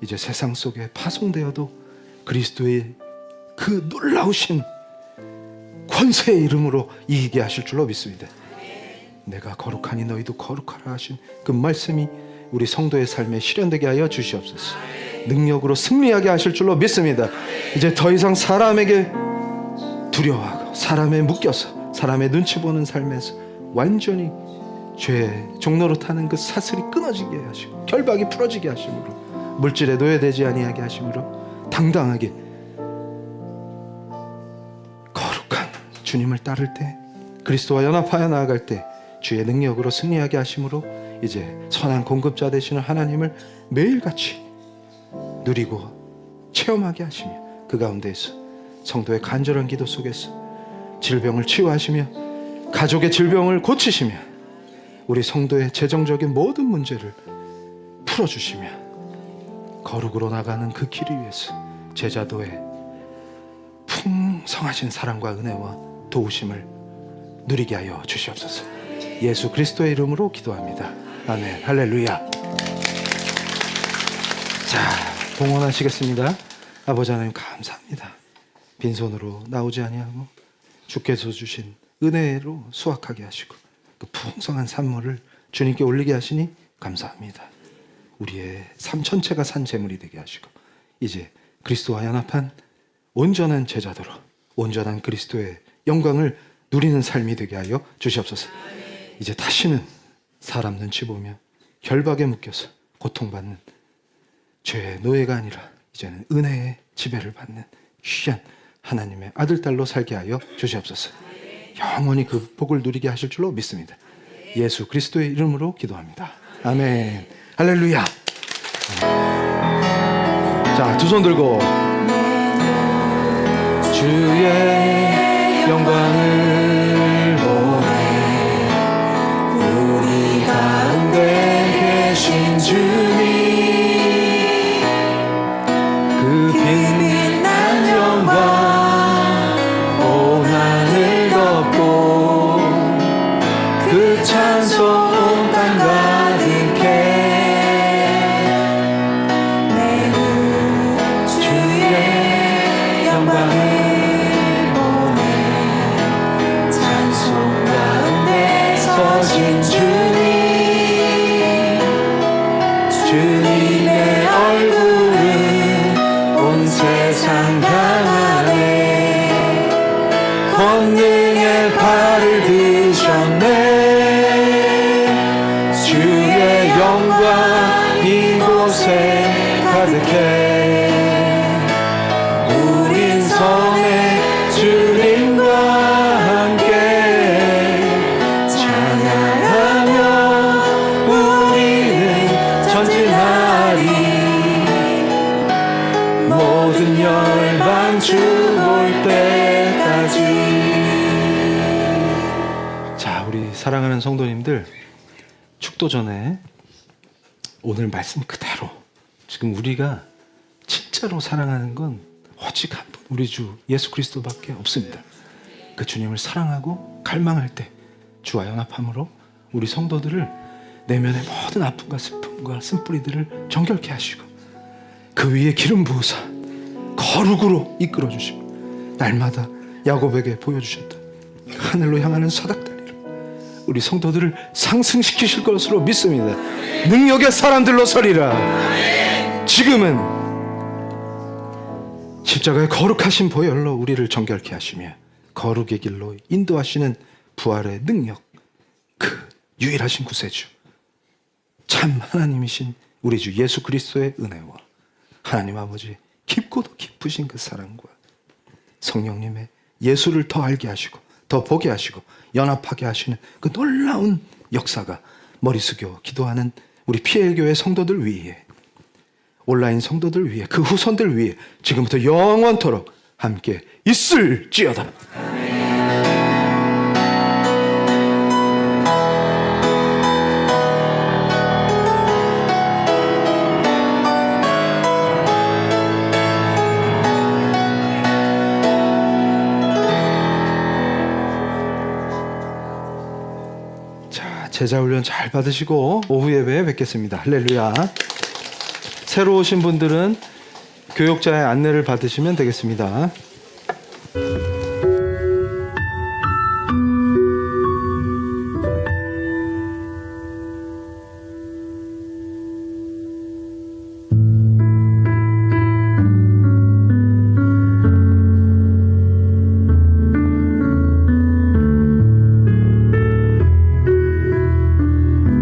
이제 세상 속에 파송되어도 그리스도의 그 놀라우신 권세의 이름으로 이기게 하실 줄로 믿습니다. 내가 거룩하니 너희도 거룩하라 하신 그 말씀이 우리 성도의 삶에 실현되게 하여 주시옵소서. 능력으로 승리하게 하실 줄로 믿습니다. 이제 더 이상 사람에게 두려워하고 사람에 묶여서 사람의 눈치 보는 삶에서 완전히 죄의 종로로 타는 그 사슬이 끊어지게 하시고 결박이 풀어지게 하심으로 물질에 노예되지 아니하게 하심으로 당당하게 거룩한 주님을 따를 때 그리스도와 연합하여 나아갈 때 주의 능력으로 승리하게 하심으로 이제 선한 공급자 되시는 하나님을 매일같이 누리고 체험하게 하시며 그 가운데에서 성도의 간절한 기도 속에서 질병을 치유하시며 가족의 질병을 고치시며 우리 성도의 재정적인 모든 문제를 풀어주시며 거룩으로 나가는 그 길 위에서 제자도의 풍성하신 사랑과 은혜와 도우심을 누리게 하여 주시옵소서. 예수 그리스도의 이름으로 기도합니다. 아멘. 할렐루야. 자, 봉헌하시겠습니다. 아버지 하나님 감사합니다. 빈손으로 나오지 아니하고 주께서 주신 은혜로 수확하게 하시고 그 풍성한 산물을 주님께 올리게 하시니 감사합니다. 우리의 삶 전체가 산 제물이 되게 하시고 이제 그리스도와 연합한 온전한 제자도로 온전한 그리스도의 영광을 누리는 삶이 되게 하여 주시옵소서. 이제 다시는 사람 눈치 보며 결박에 묶여서 고통받는 죄의 노예가 아니라 이제는 은혜의 지배를 받는 귀한 하나님의 아들 딸로 살게 하여 주시옵소서. 영원히 그 복을 누리게 하실 줄로 믿습니다. 예수 그리스도의 이름으로 기도합니다. 아멘. 할렐루야. 자, 두 손 들고 주의 영광을 보내 우리 가운데 계신 주님 그 빛난 영광 온 하늘 덮고 그 찬송 온 땅 가득해 매우 주의 영광을 보내 찬송 가운데 서신 주님 주님의 얼굴은 온 세상 향하네 권능의 발을 드셨네 주의 영광 이곳에 가득해 우린 성의 주님과 함께 찬양하리 주 올 때까지. 자, 우리 사랑하는 성도님들, 축도 전에 오늘 말씀 그대로 지금 우리가 진짜로 사랑하는 건 오직 한 분, 우리 주 예수 그리스도밖에 없습니다. 그 주님을 사랑하고 갈망할 때 주와 연합함으로 우리 성도들을 내면의 모든 아픔과 슬픔과 쓴뿌리들을 정결케 하시고 그 위에 기름 부으사 거룩으로 이끌어 주시고 날마다 야곱에게 보여주셨던 하늘로 향하는 사닥다리로 우리 성도들을 상승시키실 것으로 믿습니다. 능력의 사람들로 서리라. 지금은 십자가의 거룩하신 보혈로 우리를 정결케 하시며 거룩의 길로 인도하시는 부활의 능력, 그 유일하신 구세주, 참 하나님이신 우리 주 예수 그리스도의 은혜와 하나님 아버지의 깊고도 깊으신 그 사랑과 성령님의 예수를 더 알게 하시고 더 보게 하시고 연합하게 하시는 그 놀라운 역사가 머리 숙여 기도하는 우리 피엘교회 성도들 위에, 온라인 성도들 위에, 그 후손들 위에 지금부터 영원토록 함께 있을지어다. 제자훈련 잘 받으시고 오후 예배에 뵙겠습니다. 할렐루야. 새로 오신 분들은 교역자의 안내를 받으시면 되겠습니다.